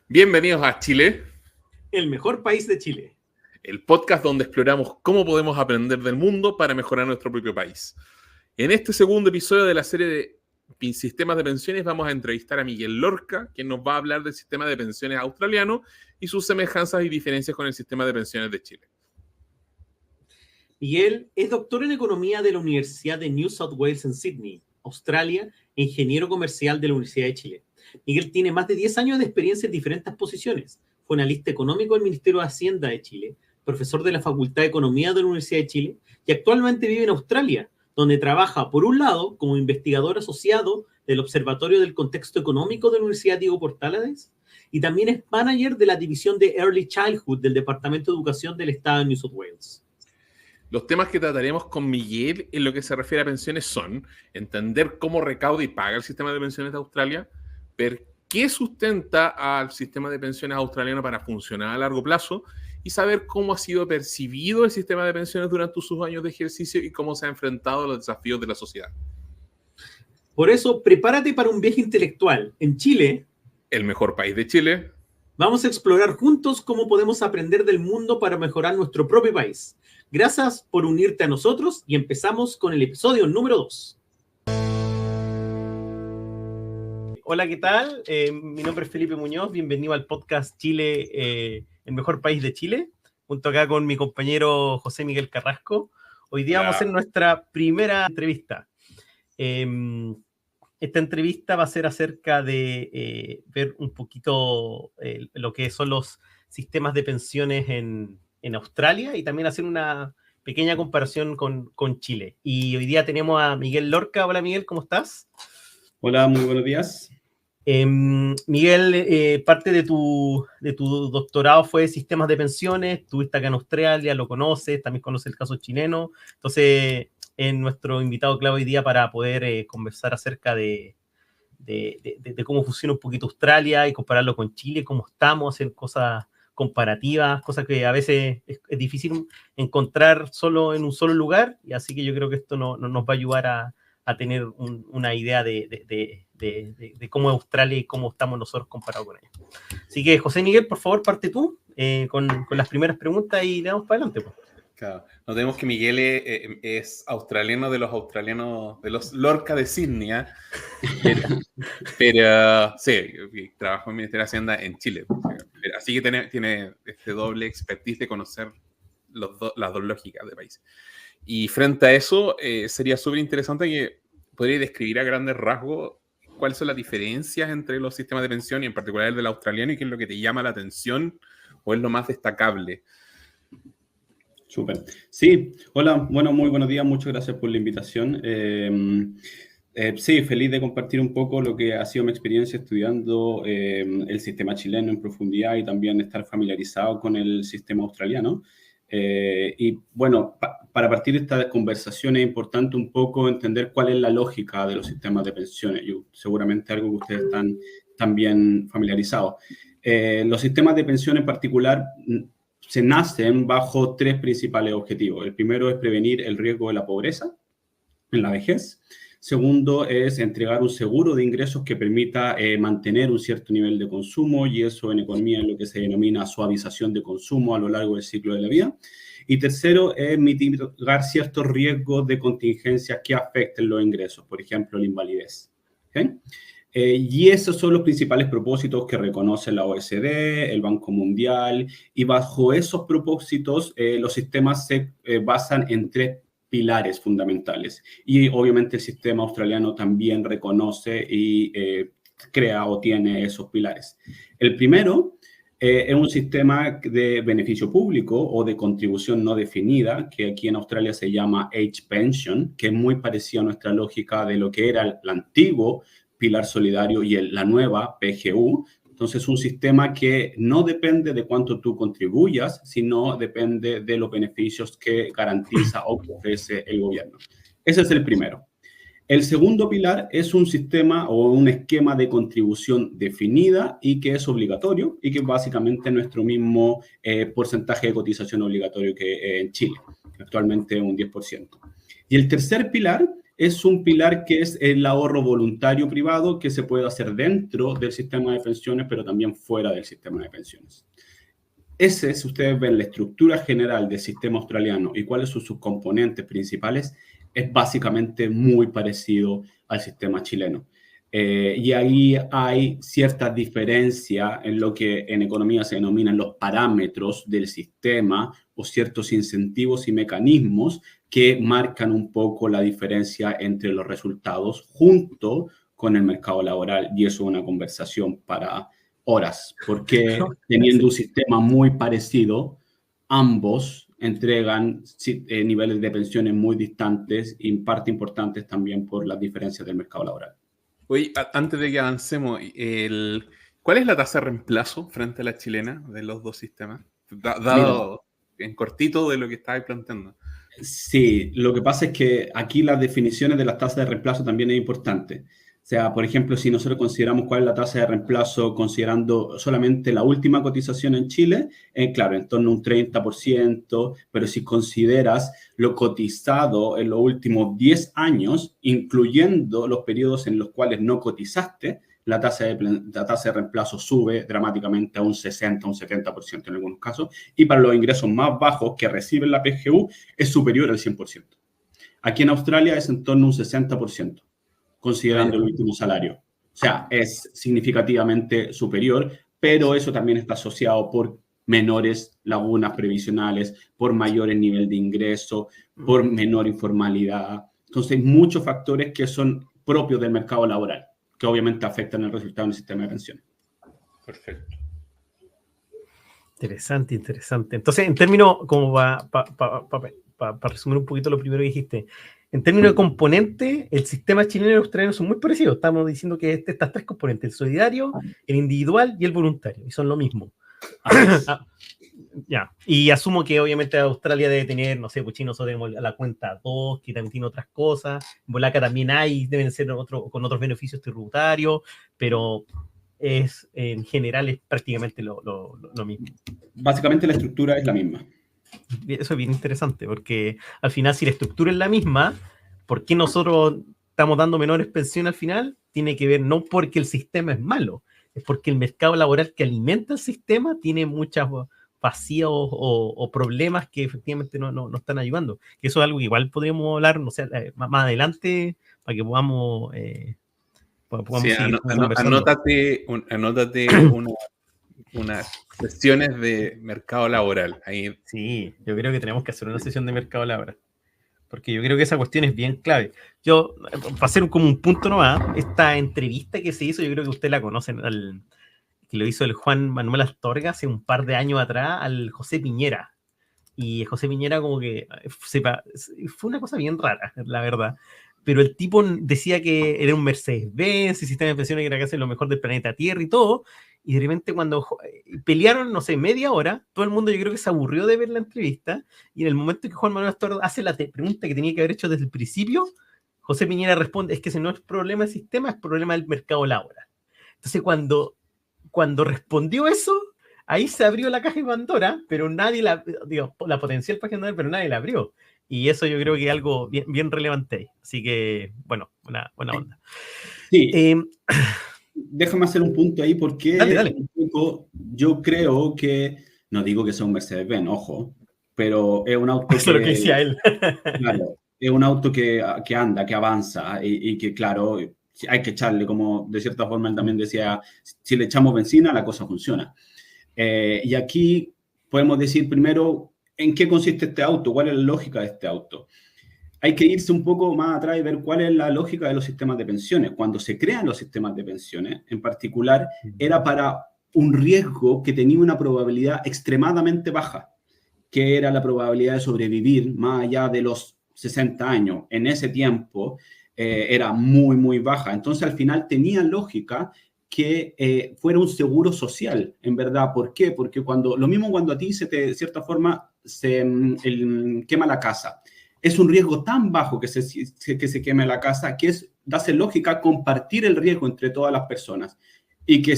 Bienvenidos a Chile, el mejor país de Chile. el podcast donde exploramos cómo podemos aprender del mundo para mejorar nuestro propio país. En este segundo episodio de la serie de sistemas de pensiones vamos a entrevistar a Miguel Lorca, quien nos va a hablar del sistema de pensiones australiano y sus semejanzas y diferencias con el sistema de pensiones de Chile. Miguel es doctor en Economía de la Universidad de New South Wales en Sydney, Australia, e ingeniero comercial de la Universidad de Chile. Miguel tiene más de 10 años de experiencia en diferentes posiciones. Fue analista económico del Ministerio de Hacienda de Chile, profesor de la Facultad de Economía de la Universidad de Chile y actualmente vive en Australia, donde trabaja, por un lado, como investigador asociado del Observatorio del Contexto Económico de la Universidad Diego Portales, y también es manager de la División de Early Childhood del Departamento de Educación del Estado de New South Wales. Los temas que trataremos con Miguel en lo que se refiere a pensiones son entender cómo recauda y paga el sistema de pensiones de Australia, ver qué sustenta al sistema de pensiones australiano para funcionar a largo plazo y saber cómo ha sido percibido el sistema de pensiones durante sus años de ejercicio y cómo se ha enfrentado a los desafíos de la sociedad. Por eso, prepárate para un viaje intelectual. En Chile, el mejor país de Chile, vamos a explorar juntos cómo podemos aprender del mundo para mejorar nuestro propio país. Gracias por unirte a nosotros y empezamos con el episodio número 2. Hola, ¿qué tal? Mi nombre es Felipe Muñoz, bienvenido al podcast Chile, el mejor país de Chile, junto acá con mi compañero José Miguel Carrasco. Hoy día vamos a hacer nuestra primera entrevista. Esta entrevista va a ser acerca de ver un poquito lo que son los sistemas de pensiones en Australia y también hacer una pequeña comparación con Chile. Y hoy día tenemos a Miguel Lorca. Hola Miguel, ¿cómo estás? Hola, muy buenos días. Miguel, parte de tu doctorado fue sistemas de pensiones, estuviste acá en Australia, lo conoces, también conoces el caso chileno. Entonces, es nuestro invitado clave hoy día para poder conversar acerca de cómo funciona un poquito Australia y compararlo con Chile, cómo estamos, hacer cosas comparativas, cosas que a veces es difícil encontrar solo en un solo lugar, y así que yo creo que esto nos va a ayudar a tener una idea de cómo es Australia y cómo estamos nosotros comparados con ella. Así que, José Miguel, por favor, parte tú con las primeras preguntas y le damos para adelante. Pues. Claro. Notemos que Miguel es australiano de los australianos, de los Lorca de Sydney, ¿eh? pero sí, trabajo en el Ministerio de Hacienda en Chile. Así que tiene este doble expertise de conocer las dos lógicas de país. Y frente a eso, sería súper interesante que podría describir a grandes rasgos cuáles son las diferencias entre los sistemas de pensión y en particular el del australiano y qué es lo que te llama la atención o es lo más destacable. Súper. Sí, hola, bueno, muy buenos días, muchas gracias por la invitación. Sí, feliz de compartir un poco lo que ha sido mi experiencia estudiando el sistema chileno en profundidad y también estar familiarizado con el sistema australiano. Y bueno, para partir de esta conversación es importante un poco entender cuál es la lógica de los sistemas de pensiones. Seguramente algo que ustedes están también familiarizados. Los sistemas de pensión en particular se nacen bajo tres principales objetivos. El primero es prevenir el riesgo de la pobreza en la vejez. Segundo es entregar un seguro de ingresos que permita mantener un cierto nivel de consumo, y eso en economía es lo que se denomina suavización de consumo a lo largo del ciclo de la vida. Y tercero es mitigar ciertos riesgos de contingencias que afecten los ingresos, por ejemplo, la invalidez. ¿Okay? Y esos son los principales propósitos que reconoce la OECD, el Banco Mundial, y bajo esos propósitos los sistemas se basan en tres pilares fundamentales. Y obviamente el sistema australiano también reconoce y crea o tiene esos pilares. El primero es un sistema de beneficio público o de contribución no definida, que aquí en Australia se llama Age Pension, que es muy parecido a nuestra lógica de lo que era el antiguo Pilar Solidario y la nueva PGU. Entonces, un sistema que no depende de cuánto tú contribuyas, sino depende de los beneficios que garantiza o que ofrece el gobierno. Ese es el primero. El segundo pilar es un sistema o un esquema de contribución definida y que es obligatorio y que básicamente es nuestro mismo porcentaje de cotización obligatorio que en Chile, actualmente un 10%. Y el tercer pilar es un pilar que es el ahorro voluntario privado que se puede hacer dentro del sistema de pensiones, pero también fuera del sistema de pensiones. Ese, si ustedes ven la estructura general del sistema australiano y cuáles son sus componentes principales, es básicamente muy parecido al sistema chileno. Y ahí hay cierta diferencia en lo que en economía se denominan los parámetros del sistema o ciertos incentivos y mecanismos que marcan un poco la diferencia entre los resultados junto con el mercado laboral. Y eso es una conversación para horas, porque teniendo un sistema muy parecido, ambos entregan niveles de pensiones muy distantes y en parte importantes también por las diferencias del mercado laboral. Oye, antes de que avancemos, ¿cuál es la tasa de reemplazo frente a la chilena de los dos sistemas? Dado en cortito de lo que estabas planteando. Sí, lo que pasa es que aquí las definiciones de las tasas de reemplazo también es importante. O sea, por ejemplo, si nosotros consideramos cuál es la tasa de reemplazo considerando solamente la última cotización en Chile, claro, en torno a un 30%, pero si consideras lo cotizado en los últimos 10 años, incluyendo los periodos en los cuales no cotizaste, la tasa de reemplazo sube dramáticamente a un 60, un 70% en algunos casos, y para los ingresos más bajos que reciben la PGU es superior al 100%. Aquí en Australia es en torno a un 60%. Considerando el último salario. O sea, es significativamente superior, pero eso también está asociado por menores lagunas previsionales, por mayores nivel de ingreso, por menor informalidad. Entonces, hay muchos factores que son propios del mercado laboral, que obviamente afectan el resultado del sistema de pensiones. Perfecto. Interesante, interesante. Entonces, en términos, como para resumir un poquito lo primero que dijiste, en términos de componentes, el sistema chileno y el australiano son muy parecidos. Estamos diciendo que estas tres componentes, el solidario, el individual y el voluntario, y son lo mismo. Ya. Y asumo que obviamente Australia debe tener, no sé, pues China nosotros tenemos la cuenta 2, que también tiene otras cosas. En Bolaca también hay, deben ser con otros beneficios tributarios, pero en general es prácticamente lo mismo. Básicamente la estructura es la misma. Eso es bien interesante, porque al final, si la estructura es la misma, ¿por qué nosotros estamos dando menores pensiones al final? Tiene que ver no porque el sistema es malo, es porque el mercado laboral que alimenta el sistema tiene muchas vacíos o problemas que efectivamente no están ayudando. Que eso es algo que igual podríamos hablar, no sé, más adelante, para que podamos sí, seguir anótate unas sesiones de mercado laboral. Ahí. Sí, yo creo que tenemos que hacer una sesión de mercado laboral, porque yo creo que esa cuestión es bien clave. Yo, para hacer como un punto nomás, esta entrevista que se hizo, yo creo que ustedes la conocen, que lo hizo el Juan Manuel Astorga hace un par de años atrás al José Piñera. Y José Piñera como que fue una cosa bien rara, la verdad. Pero el tipo decía que era un Mercedes-Benz, el sistema de pensiones que era casi lo mejor del planeta Tierra y todo. Y de repente cuando pelearon, no sé, media hora, todo el mundo yo creo que se aburrió de ver la entrevista. Y en el momento que Juan Manuel Astorga hace la pregunta que tenía que haber hecho desde el principio, José Piñera responde, es que ese no es problema del sistema, es problema del mercado laboral. Entonces cuando respondió eso, ahí se abrió la caja de Pandora, pero nadie la potencial página de Pandora, pero nadie la abrió. Y eso yo creo que es algo bien, bien relevante ahí. Así que, bueno, una buena onda. Sí. Déjame hacer un punto ahí porque dale. Un poco, yo creo que, no digo que sea un Mercedes-Benz, ojo, pero es un auto eso es lo que decía él. Claro, es un auto que anda, que avanza y que, claro, hay que echarle, como de cierta forma él también decía, si le echamos benzina, la cosa funciona. Y aquí podemos decir primero en qué consiste este auto, cuál es la lógica de este auto. Hay que irse un poco más atrás y ver cuál es la lógica de los sistemas de pensiones. Cuando se crean los sistemas de pensiones, en particular, era para un riesgo que tenía una probabilidad extremadamente baja, que era la probabilidad de sobrevivir más allá de los 60 años. En ese tiempo era muy, muy baja. Entonces, al final tenía lógica que fuera un seguro social, en verdad. ¿Por qué? Porque lo mismo cuando a ti de cierta forma, se quema la casa. Es un riesgo tan bajo que se queme la casa que hace lógica compartir el riesgo entre todas las personas y que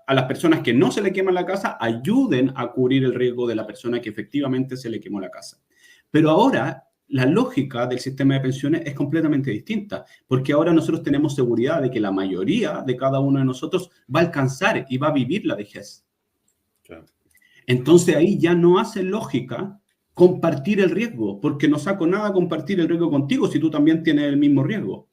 a las personas que no se le quema la casa ayuden a cubrir el riesgo de la persona que efectivamente se le quemó la casa. Pero ahora la lógica del sistema de pensiones es completamente distinta, porque ahora nosotros tenemos seguridad de que la mayoría de cada uno de nosotros va a alcanzar y va a vivir la vejez. Claro. Entonces ahí ya no hace lógica compartir el riesgo, porque no saco nada compartir el riesgo contigo si tú también tienes el mismo riesgo.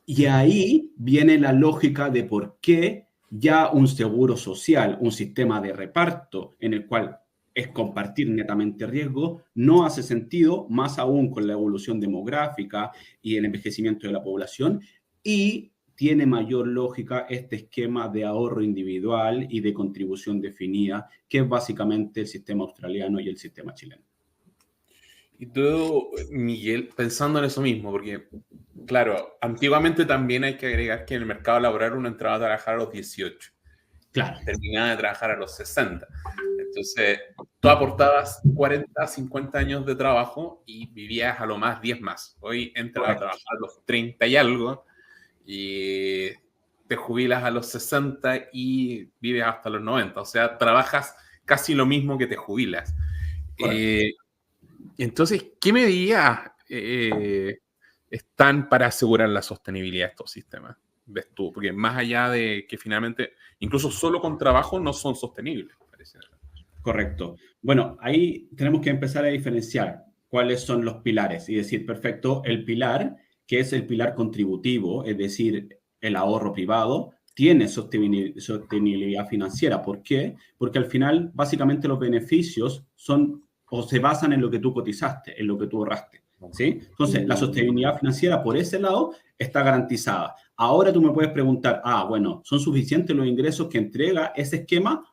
Y ahí viene la lógica de por qué ya un seguro social, un sistema de reparto en el cual es compartir netamente riesgo, no hace sentido, más aún con la evolución demográfica y el envejecimiento de la población, y tiene mayor lógica este esquema de ahorro individual y de contribución definida, que es básicamente el sistema australiano y el sistema chileno. Y tú, Miguel, pensando en eso mismo, porque, claro, antiguamente también hay que agregar que en el mercado laboral uno entraba a trabajar a los 18. Claro. Terminaba de trabajar a los 60. Entonces, tú aportabas 40, 50 años de trabajo y vivías a lo más 10 más. Hoy entras a trabajar a los 30 y algo y te jubilas a los 60 y vives hasta los 90. O sea, trabajas casi lo mismo que te jubilas. Entonces, ¿qué medidas están para asegurar la sostenibilidad de estos sistemas? ¿Ves tú? Porque más allá de que finalmente, incluso solo con trabajo, no son sostenibles. Parece. Correcto. Bueno, ahí tenemos que empezar a diferenciar cuáles son los pilares y decir, perfecto, el pilar, que es el pilar contributivo, es decir, el ahorro privado, tiene sostenibilidad financiera. ¿Por qué? Porque al final, básicamente, los beneficios son o se basan en lo que tú cotizaste, en lo que tú ahorraste, ¿sí? Entonces, la sostenibilidad financiera por ese lado está garantizada. Ahora tú me puedes preguntar, bueno, ¿son suficientes los ingresos que entrega ese esquema?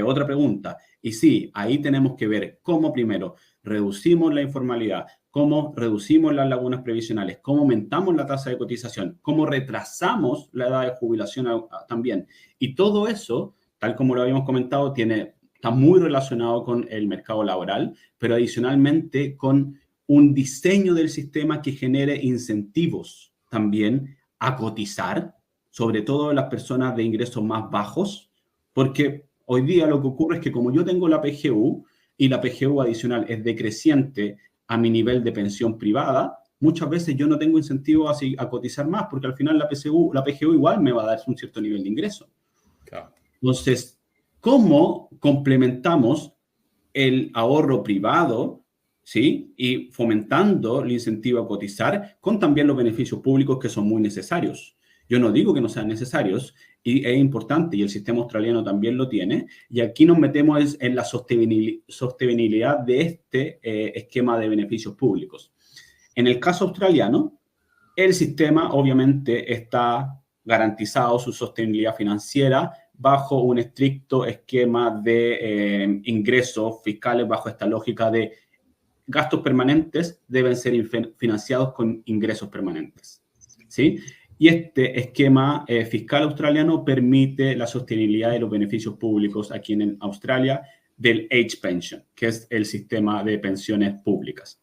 Otra pregunta. Y sí, ahí tenemos que ver cómo primero reducimos la informalidad, cómo reducimos las lagunas previsionales, cómo aumentamos la tasa de cotización, cómo retrasamos la edad de jubilación también. Y todo eso, tal como lo habíamos comentado, está muy relacionado con el mercado laboral, pero adicionalmente con un diseño del sistema que genere incentivos también a cotizar, sobre todo en las personas de ingresos más bajos, porque hoy día lo que ocurre es que como yo tengo la PGU y la PGU adicional es decreciente a mi nivel de pensión privada, muchas veces yo no tengo incentivo a cotizar más, porque al final la PGU igual me va a dar un cierto nivel de ingreso. Claro. Entonces, ¿cómo complementamos el ahorro privado, ¿sí? Y fomentando el incentivo a cotizar con también los beneficios públicos que son muy necesarios? Yo no digo que no sean necesarios y es importante y el sistema australiano también lo tiene. Y aquí nos metemos en la sostenibilidad de este esquema de beneficios públicos. En el caso australiano, el sistema obviamente está garantizado su sostenibilidad financiera bajo un estricto esquema de ingresos fiscales, bajo esta lógica de gastos permanentes deben ser financiados con ingresos permanentes, ¿sí? Y este esquema fiscal australiano permite la sostenibilidad de los beneficios públicos aquí en Australia del Age Pension, que es el sistema de pensiones públicas.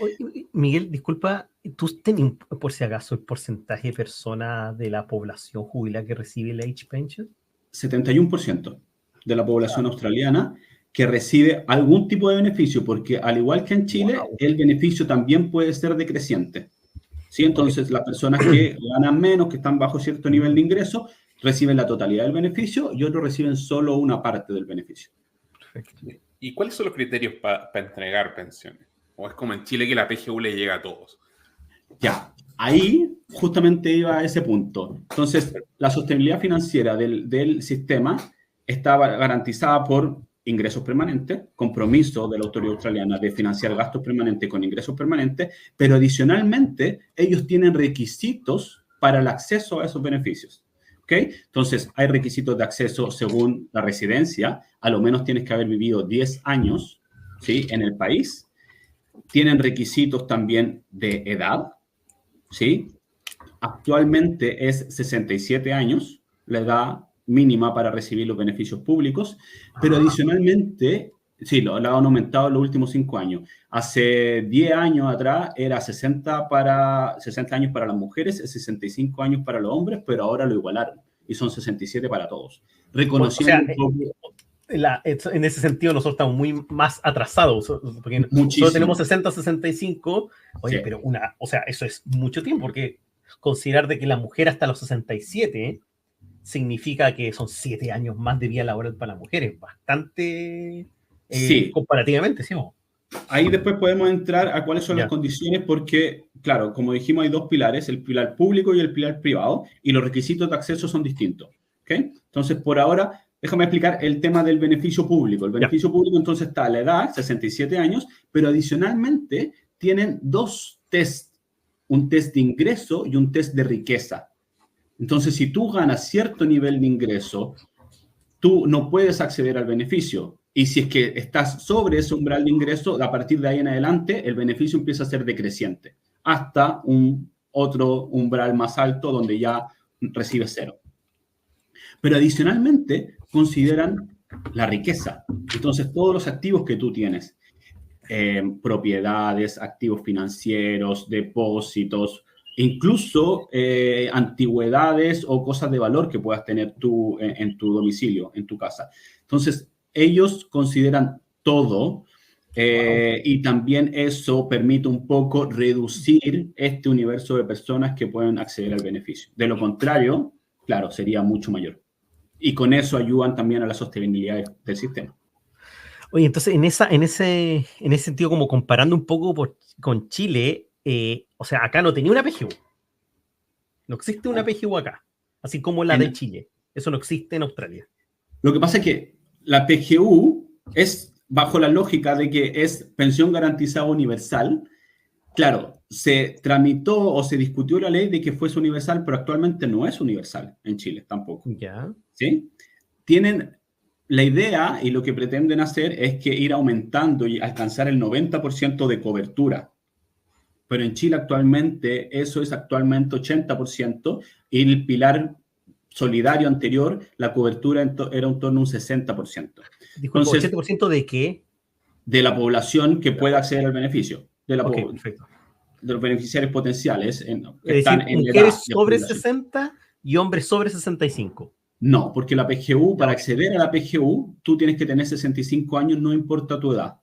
Oye, Miguel, disculpa, ¿tú tenés por si acaso el porcentaje de personas de la población jubilada que recibe el Age Pension? 71% de la población australiana que recibe algún tipo de beneficio, porque al igual que en Chile, el beneficio también puede ser decreciente. ¿Sí? Entonces, las personas que ganan menos, que están bajo cierto nivel de ingreso, reciben la totalidad del beneficio y otros reciben solo una parte del beneficio. Perfecto. ¿Y cuáles son los criterios para entregar pensiones? ¿O es como en Chile que la PGU le llega a todos? Ya, ahí justamente iba a ese punto. Entonces, la sostenibilidad financiera del sistema está garantizada por ingresos permanentes, compromiso de la autoridad australiana de financiar gastos permanentes con ingresos permanentes, pero adicionalmente ellos tienen requisitos para el acceso a esos beneficios. ¿Ok? Entonces, hay requisitos de acceso según la residencia, a lo menos tienes que haber vivido 10 años, ¿sí?, en el país. Tienen requisitos también de edad, ¿sí? Actualmente es 67 años, la edad mínima para recibir los beneficios públicos, pero adicionalmente, sí, lo han aumentado en los últimos 5 años. Hace 10 años atrás era 60 años para las mujeres, 65 años para los hombres, pero ahora lo igualaron y son 67 para todos. Reconociendo En ese sentido nosotros estamos muy más atrasados, porque Muchísimo. nosotros tenemos 60, 65, oye, Sí. pero o sea, eso es mucho tiempo, porque considerar de que la mujer hasta los 67 significa que son 7 años más de vida laboral para las mujeres, bastante Sí. comparativamente, ¿sí? ¿No? Ahí después podemos entrar a cuáles son las Ya. condiciones porque, claro, como dijimos, hay dos pilares, el pilar público y el pilar privado, y los requisitos de acceso son distintos. ¿Ok? Entonces, por ahora, déjame explicar el tema del beneficio público. El beneficio público, entonces, está a la edad, 67 años, pero adicionalmente tienen dos tests, un test de ingreso y un test de riqueza. Entonces, si tú ganas cierto nivel de ingreso, tú no puedes acceder al beneficio. Y si es que estás sobre ese umbral de ingreso, a partir de ahí en adelante, el beneficio empieza a ser decreciente, hasta un otro umbral más alto donde ya recibes cero. Pero adicionalmente, consideran la riqueza. Entonces, todos los activos que tú tienes, propiedades, activos financieros, depósitos, incluso antigüedades o cosas de valor que puedas tener tú en tu domicilio, en tu casa. Entonces, ellos consideran todo y también eso permite un poco reducir este universo de personas que pueden acceder al beneficio. De lo contrario, claro, sería mucho mayor. Y con eso ayudan también a la sostenibilidad del sistema. Oye, entonces en ese sentido, como comparando un poco con Chile, o sea, acá no tenía una PGU. No existe una PGU acá, así como la de Chile. Eso no existe en Australia. Lo que pasa es que la PGU es bajo la lógica de que es pensión garantizada universal. Claro, se tramitó o se discutió la ley de que fuese universal, pero actualmente no es universal en Chile tampoco. Ya. ¿Sí? Tienen la idea y lo que pretenden hacer es que ir aumentando y alcanzar el 90% de cobertura. Pero en Chile actualmente eso es actualmente 80% y el pilar solidario anterior, la cobertura era en torno a un 60%. Disculpa, Entonces, ¿80% de qué? de la población que pueda acceder al beneficio, de Perfecto. de los beneficiarios potenciales que Es están decir, en edad mujeres de sobre jubilación. 60 y hombres sobre 65. No, porque la PGU, para Ok. acceder a la PGU, tú tienes que tener 65 años, no importa tu edad.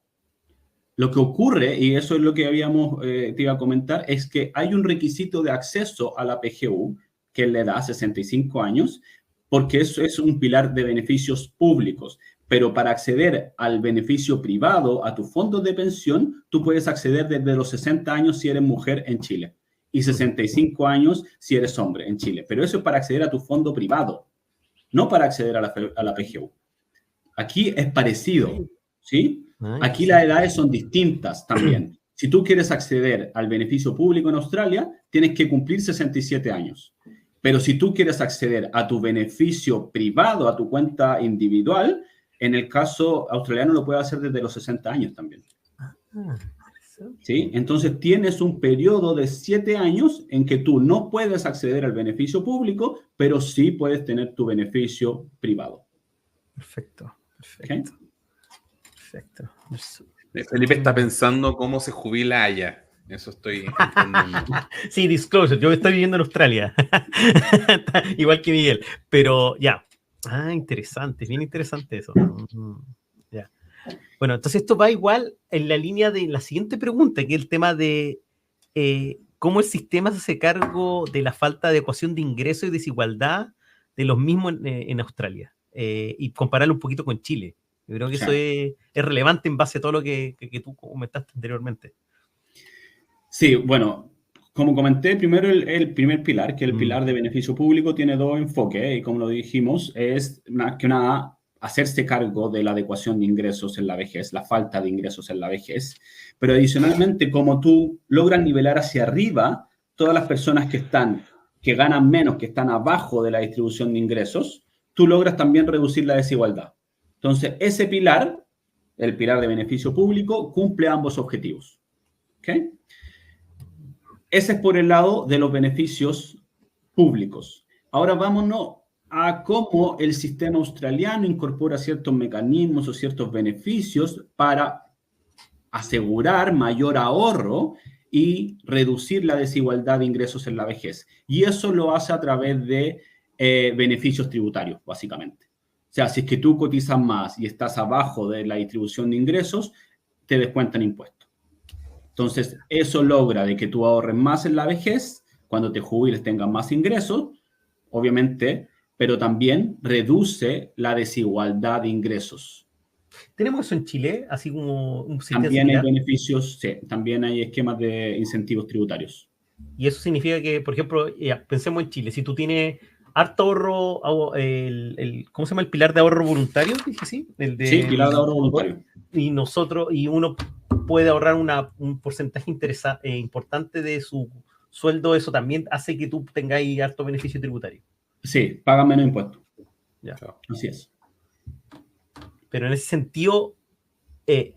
Lo que ocurre, y eso es lo que te iba a comentar, es que hay un requisito de acceso a la PGU, que es la edad, 65 años, porque eso es un pilar de beneficios públicos. Pero para acceder al beneficio privado, a tu fondo de pensión, tú puedes acceder desde los 60 años si eres mujer en Chile y 65 años si eres hombre en Chile. Pero eso es para acceder a tu fondo privado, no para acceder a la PGU. Aquí es parecido, ¿sí? Aquí las edades son distintas también. Si tú quieres acceder al beneficio público en Australia, tienes que cumplir 67 años. Pero si tú quieres acceder a tu beneficio privado, a tu cuenta individual, en el caso australiano lo puedes hacer desde los 60 años también. ¿Sí? Entonces tienes un periodo de 7 años en que tú no puedes acceder al beneficio público, pero sí puedes tener tu beneficio privado. Perfecto. ¿Okay? Perfecto. Felipe está pensando cómo se jubila allá. Eso estoy entendiendo. Sí, disclosure. Yo estoy viviendo en Australia. Igual que Miguel. Pero ya. Interesante. Bien interesante eso. Ya. Bueno, entonces esto va igual en la línea de la siguiente pregunta, que es el tema de cómo el sistema se hace cargo de la falta de ecuación de ingreso y desigualdad de los mismos en Australia. Y compararlo un poquito con Chile. Yo creo que eso es relevante en base a todo lo que tú comentaste anteriormente. Sí, bueno, como comenté, primero el primer pilar, que es el pilar de beneficio público, tiene dos enfoques, y como lo dijimos, es más que nada hacerse cargo de la adecuación de ingresos en la vejez, la falta de ingresos en la vejez, pero adicionalmente, como tú logras nivelar hacia arriba todas las personas que ganan menos, que están abajo de la distribución de ingresos, tú logras también reducir la desigualdad. Entonces, ese pilar, el pilar de beneficio público, cumple ambos objetivos. ¿Ok? Ese es por el lado de los beneficios públicos. Ahora vámonos a cómo el sistema australiano incorpora ciertos mecanismos o ciertos beneficios para asegurar mayor ahorro y reducir la desigualdad de ingresos en la vejez. Y eso lo hace a través de beneficios tributarios, básicamente. sea, si es que tú cotizas más y estás abajo de la distribución de ingresos, te descuentan impuestos. Entonces, eso logra de que tú ahorres más en la vejez, cuando te jubiles tengas más ingresos, obviamente, pero también reduce la desigualdad de ingresos. ¿Tenemos eso en Chile, así como un sistema También hay similar? beneficios, sí, también hay esquemas de incentivos tributarios. Y eso significa que, por ejemplo, pensemos en Chile, si tú tienes harto ahorro, ¿cómo se llama? El pilar de ahorro voluntario, dije sí, Sí, pilar de ahorro voluntario. y uno puede ahorrar un porcentaje importante de su sueldo, eso también hace que tú tengáis harto beneficio tributario. Sí, pagan menos impuestos. Ya. Así es. Pero en ese sentido,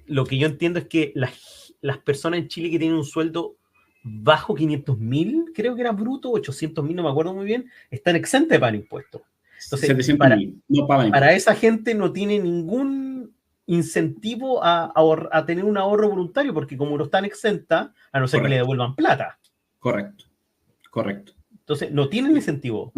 lo que yo entiendo es que las personas en Chile que tienen un sueldo bajo 500.000, creo que era bruto, 800.000, no me acuerdo muy bien, están exentas de pagar impuestos. Entonces, 700.000 no pagan impuestos. para esa gente no tiene ningún incentivo a tener un ahorro voluntario, porque como no están exentas, a no ser que le devuelvan plata. Correcto. Entonces, no tienen incentivo.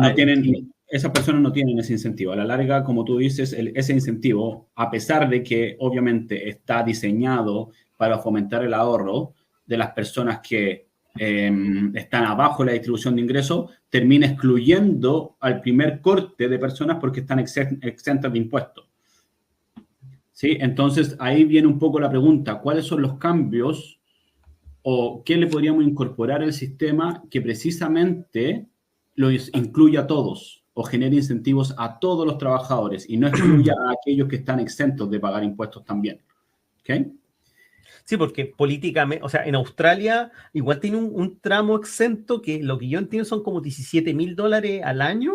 Esas personas no tienen ese incentivo. A la larga, como tú dices, ese incentivo, a pesar de que obviamente está diseñado para fomentar el ahorro de las personas que están abajo de la distribución de ingresos, termina excluyendo al primer corte de personas porque están exentas de impuestos. ¿Sí? Entonces, ahí viene un poco la pregunta, ¿cuáles son los cambios o qué le podríamos incorporar al sistema que precisamente los incluya a todos o genere incentivos a todos los trabajadores y no excluya a aquellos que están exentos de pagar impuestos también? ¿Ok? Sí, porque políticamente, o sea, en Australia igual tiene un tramo exento que lo que yo entiendo son como $17,000 al año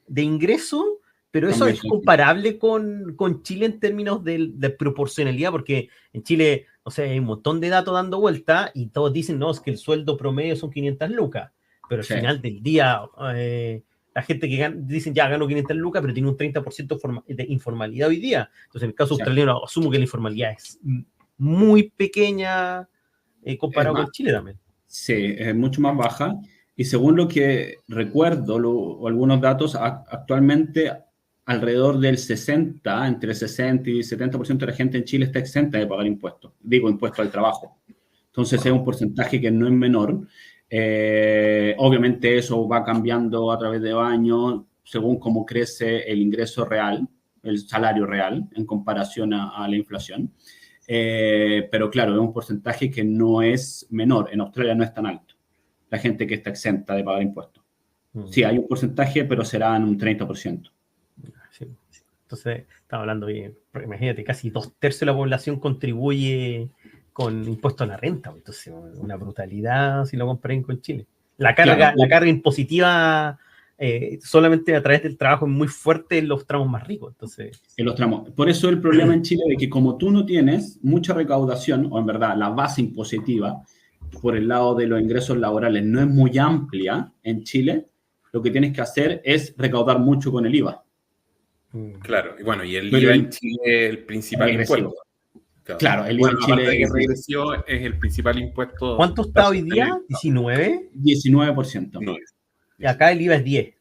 de ingreso, pero eso es comparable con Chile en términos de proporcionalidad, porque en Chile, o sea, hay un montón de datos dando vuelta y todos dicen, no, es que el sueldo promedio son 500 lucas, pero al final del día, la gente que dicen, ya, gano 500 lucas, pero tiene un 30% de informalidad hoy día. Entonces, en el caso australiano, asumo que la informalidad es muy pequeña comparado con Chile también. Sí, es mucho más baja. Y según lo que recuerdo, algunos datos, actualmente alrededor del 60, entre 60 y 70% de la gente en Chile está exenta de pagar impuestos. Digo, impuestos al trabajo. Entonces es un porcentaje que no es menor. Obviamente eso va cambiando a través de años según cómo crece el ingreso real, el salario real en comparación a la inflación. Pero claro, es un porcentaje que no es menor. En Australia no es tan alto la gente que está exenta de pagar impuestos. Sí, hay un porcentaje, pero será en un 30%. Sí. Entonces, estamos hablando bien. Imagínate, casi 2/3 de la población contribuye con impuesto a la renta. Entonces, una brutalidad si lo comparen con Chile. La carga impositiva solamente a través del trabajo es muy fuerte en los tramos más ricos. Entonces, en los tramos. Por eso el problema en Chile de que como tú no tienes mucha recaudación, o en verdad la base impositiva por el lado de los ingresos laborales no es muy amplia en Chile, lo que tienes que hacer es recaudar mucho con el IVA. Claro, y bueno, y el IVA en Chile es el principal impuesto. Claro, el IVA en Chile aparte de que regresó, es el principal impuesto. ¿Cuánto está hoy día? ¿19? 19%. No, y acá el IVA es 10.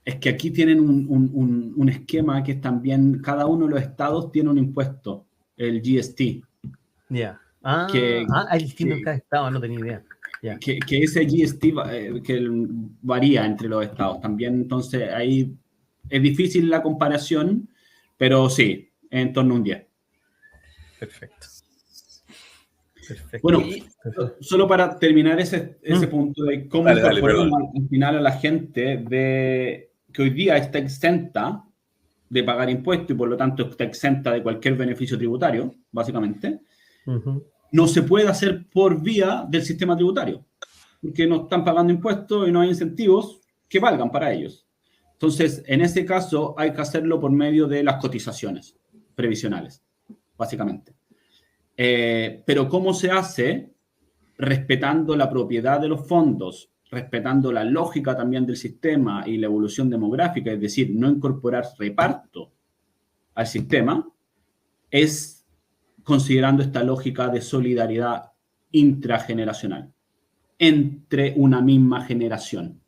Es que aquí tienen un esquema que es también, cada uno de los estados tiene un impuesto, el GST. Ya. Hay distintos en cada estado, no tenía idea. Yeah. Que ese GST que varía entre los estados también, entonces ahí es difícil la comparación, pero sí, en torno a un 10. Perfecto. Bueno, solo para terminar ese punto de cómo incorporar al final a la gente que hoy día está exenta de pagar impuestos y por lo tanto está exenta de cualquier beneficio tributario, básicamente. No se puede hacer por vía del sistema tributario, porque no están pagando impuestos y no hay incentivos que valgan para ellos. Entonces, en ese caso, hay que hacerlo por medio de las cotizaciones previsionales, básicamente. Pero ¿cómo se hace? Respetando la propiedad de los fondos, respetando la lógica también del sistema y la evolución demográfica, es decir, no incorporar reparto al sistema, es considerando esta lógica de solidaridad intrageneracional entre una misma generación.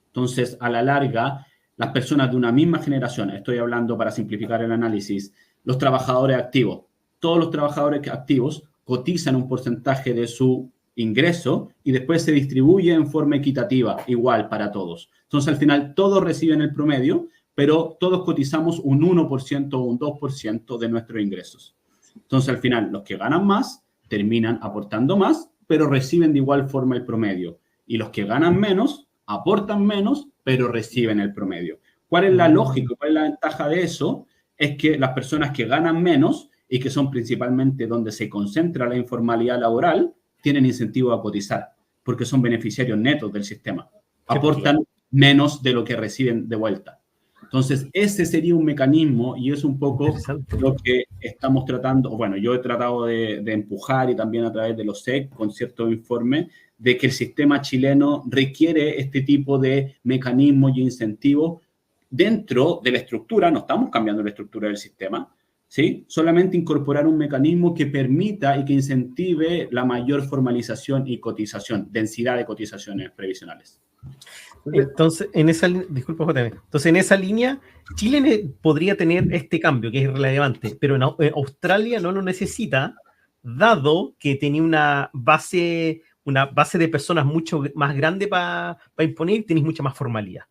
Entonces, a la larga, las personas de una misma generación, estoy hablando para simplificar el análisis, los trabajadores activos, todos los trabajadores activos cotizan un porcentaje de su ingreso y después se distribuye en forma equitativa, igual para todos. Entonces, al final, todos reciben el promedio, pero todos cotizamos un 1% o un 2% de nuestros ingresos. Entonces, al final, los que ganan más terminan aportando más, pero reciben de igual forma el promedio. Y los que ganan menos, aportan menos, pero reciben el promedio. ¿Cuál es la lógica? ¿Cuál es la ventaja de eso? Es que las personas que ganan menos y que son principalmente donde se concentra la informalidad laboral, tienen incentivo a cotizar, porque son beneficiarios netos del sistema. Aportan menos de lo que reciben de vuelta. Entonces, ese sería un mecanismo y es un poco lo que estamos tratando, bueno, yo he tratado de empujar y también a través de los SEC con ciertos informes de que el sistema chileno requiere este tipo de mecanismos y incentivos dentro de la estructura, no estamos cambiando la estructura del sistema, ¿sí? Solamente incorporar un mecanismo que permita y que incentive la mayor formalización y cotización, densidad de cotizaciones previsionales. Entonces, disculpa, JM. Entonces, en esa línea, Chile podría tener este cambio que es relevante, pero en Australia no lo necesita, dado que tenía una base de personas mucho más grande para imponer, tenéis mucha más formalidad.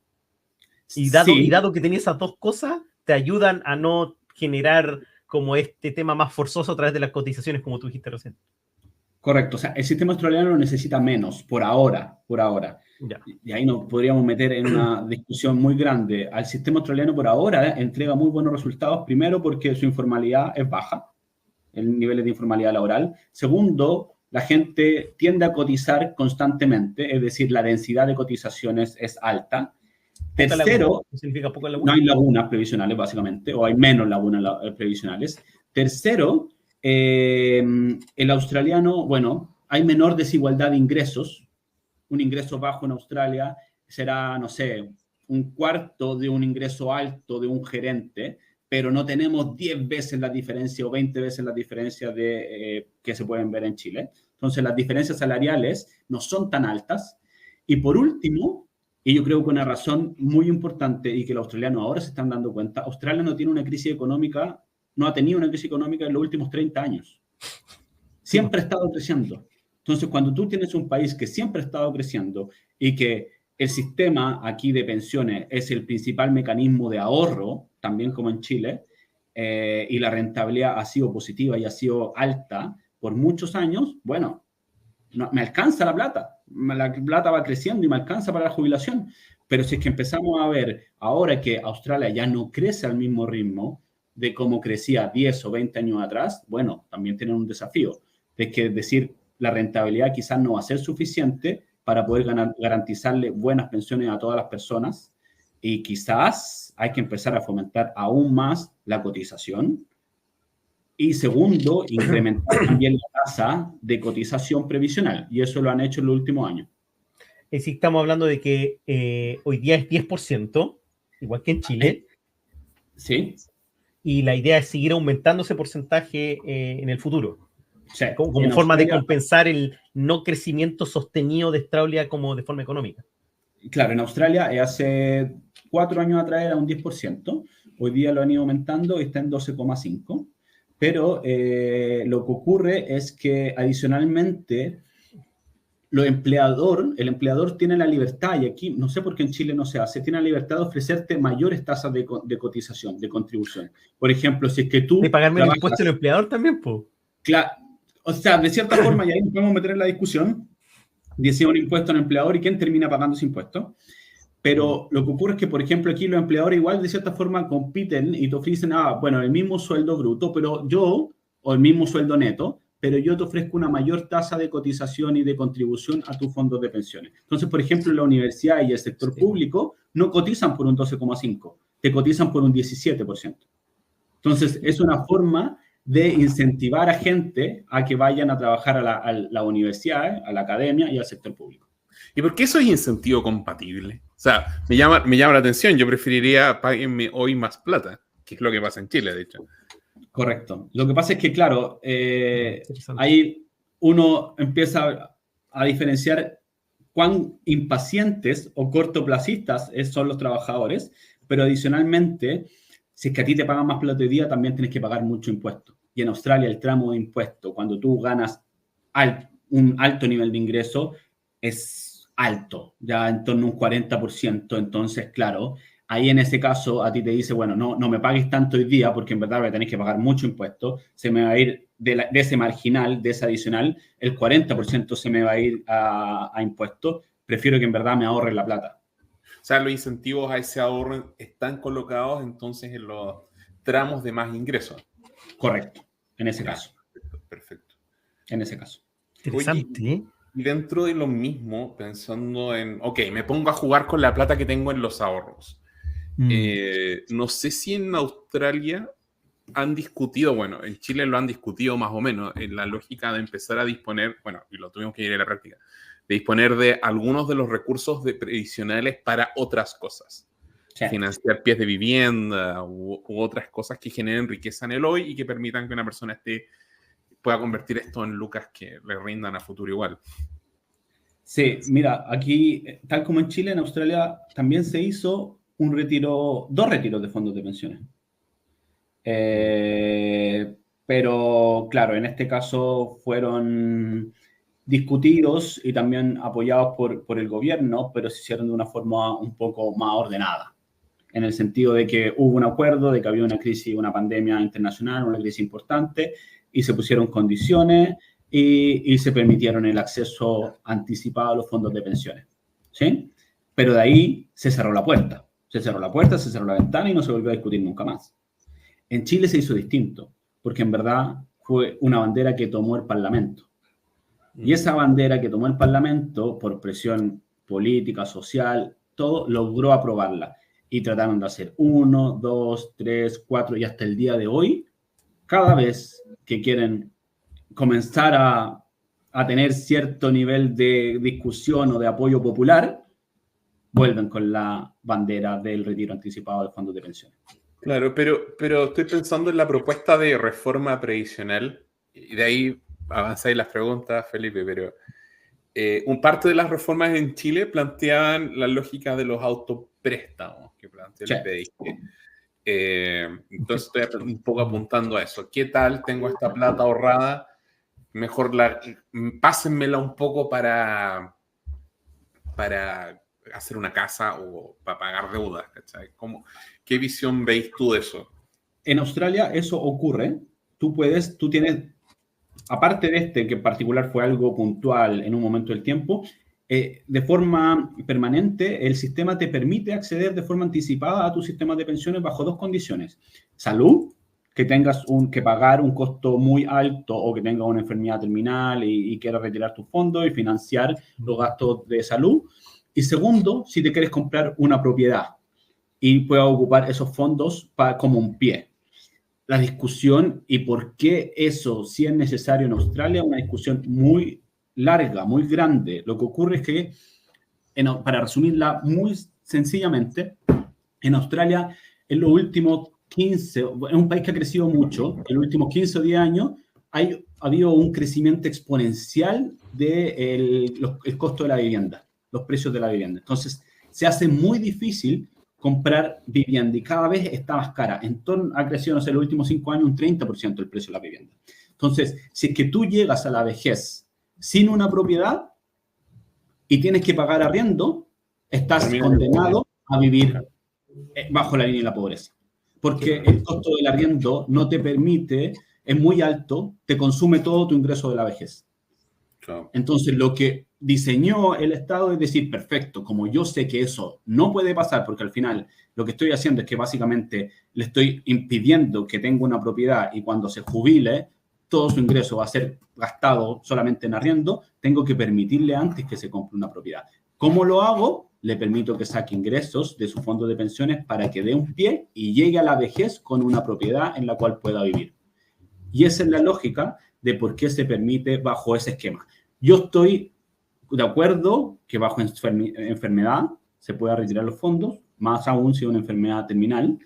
Y dado que tenía esas dos cosas, te ayudan a no generar como este tema más forzoso a través de las cotizaciones, como tú dijiste recién. Correcto, o sea, el sistema australiano lo necesita menos, por ahora. Ya. Y ahí nos podríamos meter en una discusión muy grande. Al sistema australiano por ahora entrega muy buenos resultados, primero porque su informalidad es baja, el nivel de informalidad laboral. Segundo, la gente tiende a cotizar constantemente, es decir, la densidad de cotizaciones es alta. Tercero, significa poca laguna. No hay lagunas previsionales, básicamente, o hay menos lagunas previsionales. Tercero, el australiano, bueno, hay menor desigualdad de ingresos. Un ingreso bajo en Australia será, no sé, un cuarto de un ingreso alto de un gerente, pero no tenemos 10 veces la diferencia o 20 veces la diferencia que se pueden ver en Chile. Entonces, las diferencias salariales no son tan altas. Y por último, y yo creo que una razón muy importante y que los australianos ahora se están dando cuenta, Australia no tiene una crisis económica, no ha tenido una crisis económica en los últimos 30 años. Siempre ha estado creciendo. Entonces, cuando tú tienes un país que siempre ha estado creciendo y que el sistema aquí de pensiones es el principal mecanismo de ahorro, también como en Chile, y la rentabilidad ha sido positiva y ha sido alta por muchos años, bueno, no, me alcanza la plata va creciendo y me alcanza para la jubilación. Pero si es que empezamos a ver ahora que Australia ya no crece al mismo ritmo de cómo crecía 10 o 20 años atrás, bueno, también tienen un desafío, de que decir la rentabilidad quizás no va a ser suficiente para poder garantizarle buenas pensiones a todas las personas y quizás hay que empezar a fomentar aún más la cotización. Y segundo, incrementar también la tasa de cotización previsional. Y eso lo han hecho en los últimos años. Es decir, estamos hablando de que hoy día es 10%, igual que en Chile. Sí. Y la idea es seguir aumentando ese porcentaje en el futuro. Sí. Como forma de compensar el no crecimiento sostenido de Australia como de forma económica. Claro, en Australia hace 4 años atrás era un 10%. Hoy día lo han ido aumentando y está en 12,5%. Pero lo que ocurre es que adicionalmente el empleador tiene la libertad, y aquí no sé por qué en Chile no se hace, tiene la libertad de ofrecerte mayores tasas de cotización, de contribución. Por ejemplo, si es que tú... De pagarme el impuesto del empleador también, pues. Claro, o sea, de cierta forma, y ahí nos podemos meter en la discusión, decía un impuesto al empleador y quién termina pagando ese impuesto. Pero lo que ocurre es que, por ejemplo, aquí los empleadores igual de cierta forma compiten y te ofrecen, bueno, el mismo sueldo bruto, o el mismo sueldo neto, pero yo te ofrezco una mayor tasa de cotización y de contribución a tus fondos de pensiones. Entonces, por ejemplo, la universidad y el sector público no cotizan por un 12,5%, te cotizan por un 17%. Entonces, es una forma de incentivar a gente a que vayan a trabajar a la universidad, a la academia y al sector público. ¿Y por qué eso es incentivo compatible? O sea, me llama la atención. Yo preferiría páguenme hoy más plata, que es lo que pasa en Chile, de hecho. Correcto. Lo que pasa es que, claro, ahí uno empieza a diferenciar cuán impacientes o cortoplacistas son los trabajadores, pero adicionalmente, si es que a ti te pagan más plata hoy día, también tienes que pagar mucho impuesto. Y en Australia el tramo de impuesto, cuando tú ganas un alto nivel de ingreso, es alto, ya en torno a un 40%. Entonces, claro, ahí en ese caso a ti te dice, bueno, no me pagues tanto hoy día porque en verdad tenéis que pagar mucho impuesto, se me va a ir de ese marginal, de ese adicional, el 40% se me va a ir a impuestos. Prefiero que en verdad me ahorre la plata. O sea, los incentivos a ese ahorro están colocados entonces en los tramos de más ingresos. Correcto, en ese caso. Perfecto. En ese caso. Interesante. Oye, y dentro de lo mismo, pensando en, ok, me pongo a jugar con la plata que tengo en los ahorros. No sé si en Australia han discutido, bueno, en Chile lo han discutido más o menos, en la lógica de empezar a disponer, bueno, y lo tuvimos que ir a la práctica, de disponer de algunos de los recursos previsionales para otras cosas. Sí. Financiar pies de vivienda u otras cosas que generen riqueza en el hoy y que permitan que una persona pueda convertir esto en lucas que le rindan a futuro igual. Sí, mira, aquí, tal como en Chile, en Australia también se hizo dos retiros de fondos de pensiones. Pero, claro, en este caso fueron discutidos y también apoyados por el gobierno, pero se hicieron de una forma un poco más ordenada, en el sentido de que hubo un acuerdo, de que había una crisis, una pandemia internacional, una crisis importante, y se pusieron condiciones y se permitieron el acceso anticipado a los fondos de pensiones, ¿sí? Pero de ahí se cerró la puerta, se cerró la ventana y no se volvió a discutir nunca más. En Chile se hizo distinto, porque en verdad fue una bandera que tomó el Parlamento. Y esa bandera que tomó el Parlamento, por presión política, social, todo, logró aprobarla. Y trataron de hacer 1, 2, 3, 4, y hasta el día de hoy, cada vez que quieren comenzar a tener cierto nivel de discusión o de apoyo popular, vuelven con la bandera del retiro anticipado de fondos de pensiones. Claro, pero estoy pensando en la propuesta de reforma previsional, y de ahí avanzáis las preguntas, Felipe, pero parte de las reformas en Chile planteaban la lógica de los autopréstamos que plantea el PDI. Entonces estoy un poco apuntando a eso. ¿Qué tal? Tengo esta plata ahorrada, mejor pásenmela un poco para hacer una casa o para pagar deudas, ¿cachai? ¿Qué visión veis tú de eso? En Australia eso ocurre. Tú tienes, aparte de que en particular fue algo puntual en un momento del tiempo, de forma permanente el sistema te permite acceder de forma anticipada a tus sistemas de pensiones bajo dos condiciones. Salud, que tengas que pagar un costo muy alto o que tengas una enfermedad terminal y quieras retirar tus fondos y financiar los gastos de salud. Y segundo, si te quieres comprar una propiedad y puedas ocupar esos fondos como un pie. La discusión y por qué eso sí es necesario en Australia es una discusión muy larga, muy grande. Lo que ocurre es que, para resumirla muy sencillamente, en Australia en los últimos 15, es un país que ha crecido mucho, en los últimos 15 o 10 años ha habido un crecimiento exponencial del costo de la vivienda, los precios de la vivienda. Entonces, se hace muy difícil comprar vivienda y cada vez está más cara. Ha crecido, no sé, en los últimos 5 años un 30% el precio de la vivienda. Entonces, si es que tú llegas a la vejez sin una propiedad y tienes que pagar arriendo, estás condenado a vivir bajo la línea de la pobreza. Porque el costo del arriendo no te permite, es muy alto, te consume todo tu ingreso de la vejez. Claro. Entonces, lo que diseñó el Estado es decir, perfecto, como yo sé que eso no puede pasar, porque al final lo que estoy haciendo es que básicamente le estoy impidiendo que tenga una propiedad y cuando se jubile, todo su ingreso va a ser gastado solamente en arriendo, tengo que permitirle antes que se compre una propiedad. ¿Cómo lo hago? Le permito que saque ingresos de su fondo de pensiones para que dé un pie y llegue a la vejez con una propiedad en la cual pueda vivir. Y esa es la lógica de por qué se permite bajo ese esquema. Yo estoy de acuerdo que bajo enfermedad se pueda retirar los fondos, más aún si es una enfermedad terminal,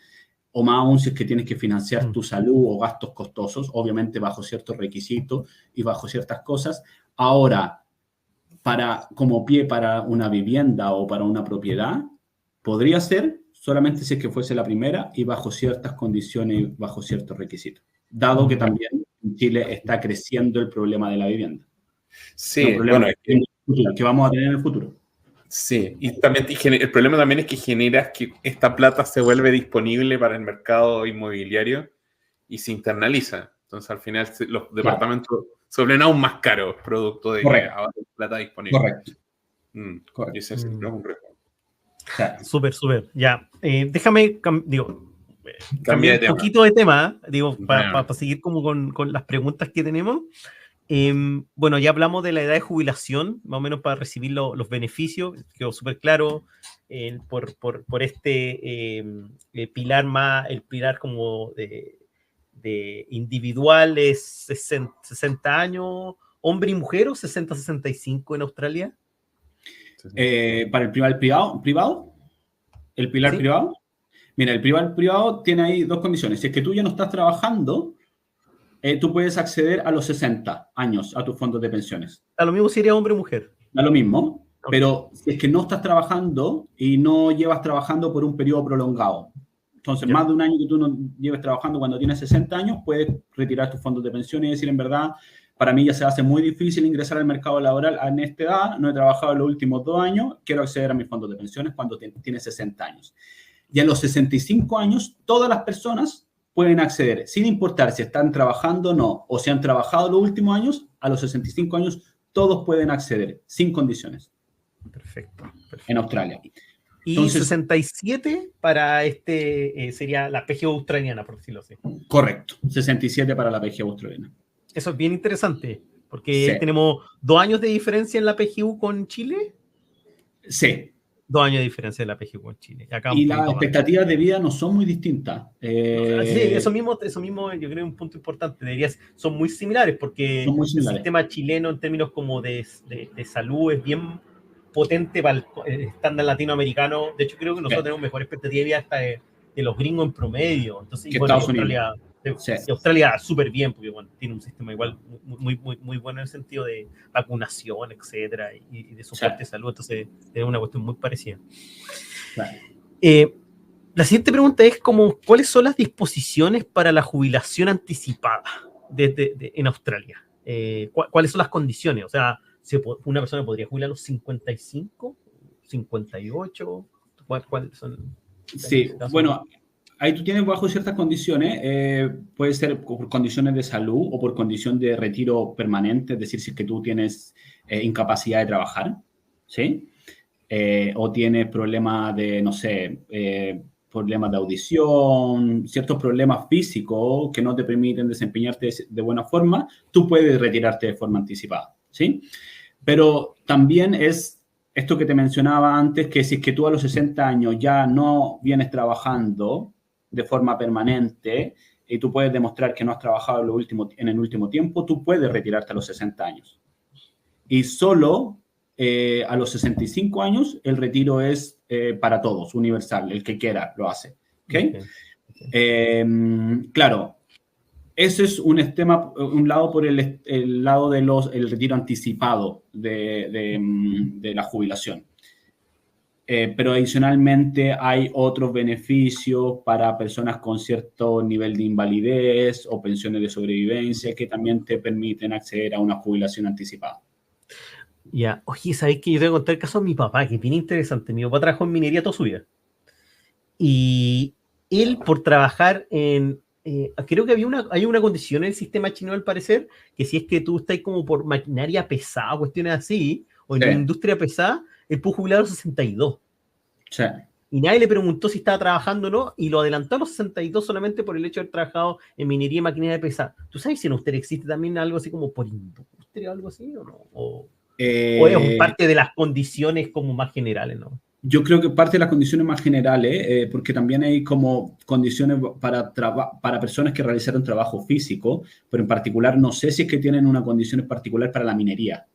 o más aún si es que tienes que financiar tu salud o gastos costosos, obviamente bajo ciertos requisitos y bajo ciertas cosas. Ahora, como pie para una vivienda o para una propiedad, podría ser solamente si es que fuese la primera y bajo ciertas condiciones, bajo ciertos requisitos, dado que también en Chile está creciendo el problema de la vivienda. Sí, No, problema bueno, es que, que vamos a tener en el futuro. sí, y también el problema también es que generas que esta plata se vuelve disponible para el mercado inmobiliario y se internaliza. Entonces, al final, los departamentos se vuelven aún más caros producto de que ahora hay plata disponible. Correcto. Y ese siempre es un riesgo. Súper, súper. Ya. Déjame, cambiar un poquito de tema, para seguir como con las preguntas que tenemos. Bueno, ya hablamos de la edad de jubilación, más o menos para recibir los beneficios, quedó súper claro por este pilar el pilar como de individual es 60 años, hombre y mujer, o 60-65 en Australia. Para el privado, el pilar privado. Mira, el pilar privado tiene ahí dos condiciones. Si es que tú ya no estás trabajando, tú puedes acceder a los 60 años a tus fondos de pensiones. A lo mismo sería hombre o mujer. Da lo mismo, pero si es que no estás trabajando y no llevas trabajando por un periodo prolongado, entonces más de un año que tú no lleves trabajando cuando tienes 60 años, puedes retirar tus fondos de pensión y decir, en verdad, para mí ya se hace muy difícil ingresar al mercado laboral en esta edad, no he trabajado en los últimos 2 años, quiero acceder a mis fondos de pensiones cuando tienes 60 años. Y a los 65 años, todas las personas pueden acceder, sin importar si están trabajando o no, o si han trabajado los últimos años, a los 65 años todos pueden acceder, sin condiciones. Perfecto. En Australia. Y entonces, 67 para sería la PGU australiana, por decirlo así. Correcto, 67 para la PGU australiana. Eso es bien interesante, porque tenemos 2 años de diferencia en la PGU con Chile. Sí. 2 años de diferencia en la PGU con Chile. Y las expectativas de vida no son muy distintas. Sí, eso mismo yo creo que es un punto importante. Son muy similares, porque el sistema chileno en términos como de salud es bien potente para el estándar latinoamericano. De hecho, creo que nosotros tenemos mejor expectativa de vida hasta de los gringos en promedio. Entonces, bueno, Australia súper bien, porque bueno, tiene un sistema igual muy bueno en el sentido de vacunación, etcétera, y de soporte de salud. Entonces, es una cuestión muy parecida. La siguiente pregunta es ¿cuáles son las disposiciones para la jubilación anticipada en Australia? ¿Cuáles son las condiciones? O sea, ¿una persona podría jubilar a los 55, 58? ¿Cuáles son? Sí, bueno, ahí tú tienes bajo ciertas condiciones, puede ser por condiciones de salud o por condición de retiro permanente, es decir, si es que tú tienes incapacidad de trabajar, ¿sí? O tienes problemas de, no sé, problemas de audición, ciertos problemas físicos que no te permiten desempeñarte de buena forma, tú puedes retirarte de forma anticipada, ¿sí? Pero también es esto que te mencionaba antes, que si es que tú a los 60 años ya no vienes trabajando de forma permanente y tú puedes demostrar que no has trabajado en el último tiempo, tú puedes retirarte a los 60 años. Y solo a los 65 años el retiro es para todos, universal, el que quiera lo hace. ¿Okay? Claro, ese es un lado por el lado el retiro anticipado de la jubilación. Pero adicionalmente hay otros beneficios para personas con cierto nivel de invalidez o pensiones de sobrevivencia que también te permiten acceder a una jubilación anticipada. Ya, oye, ¿sabéis que yo te voy a contar el caso de mi papá, que es bien interesante? Mi papá trabajó en minería toda su vida. Y él, por trabajar creo que hay una condición en el sistema chino, al parecer, que si es que tú estás como por maquinaria pesada, cuestiones así, o en la industria pesada, él pudo jubilar a los 62. Sí. Y nadie le preguntó si estaba trabajando o no, y lo adelantó a los 62 solamente por el hecho de haber trabajado en minería y maquinaria pesada. ¿Tú sabes si en usted existe también algo así como por industria o algo así, o no? ¿O es parte de las condiciones como más generales, no? Yo creo que parte de las condiciones más generales, porque también hay como condiciones para personas que realizaron trabajo físico, pero en particular no sé si es que tienen una condición particular para la minería.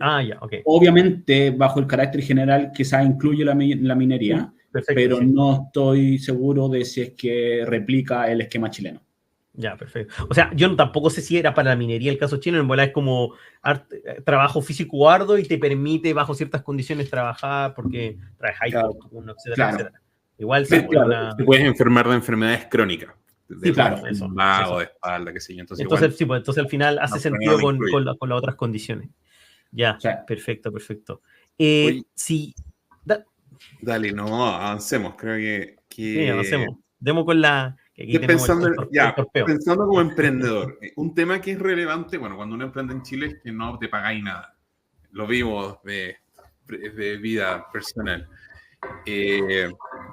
Ah, ya, ok. Obviamente, bajo el carácter general, quizás incluye la minería, perfecto, pero sí, no estoy seguro de si es que replica el esquema chileno. Ya, perfecto. O sea, yo tampoco sé si era para la minería el caso chino, en verdad es como trabajo físico arduo y te permite bajo ciertas condiciones trabajar porque trabajáis, etcétera, etcétera. Igual sí, Sí, pues, claro, te puedes enfermar de enfermedades crónicas, Sí, claro. eso, estómago, eso. de espalda, qué sé yo. Entonces, Entonces, igual, sí, pues, entonces al final hace una prueba sentido lo incluye. con las otras condiciones. O Ya, sea, perfecto, perfecto. Oye, Sí, dale, no, avancemos. Creo sí, avancemos. Demos con que aquí tenemos pensando, el ya, torpeo. pensando como emprendedor, un tema que es relevante, bueno, cuando uno emprende en Chile es que no te pagáis nada. Lo vivo de vida personal.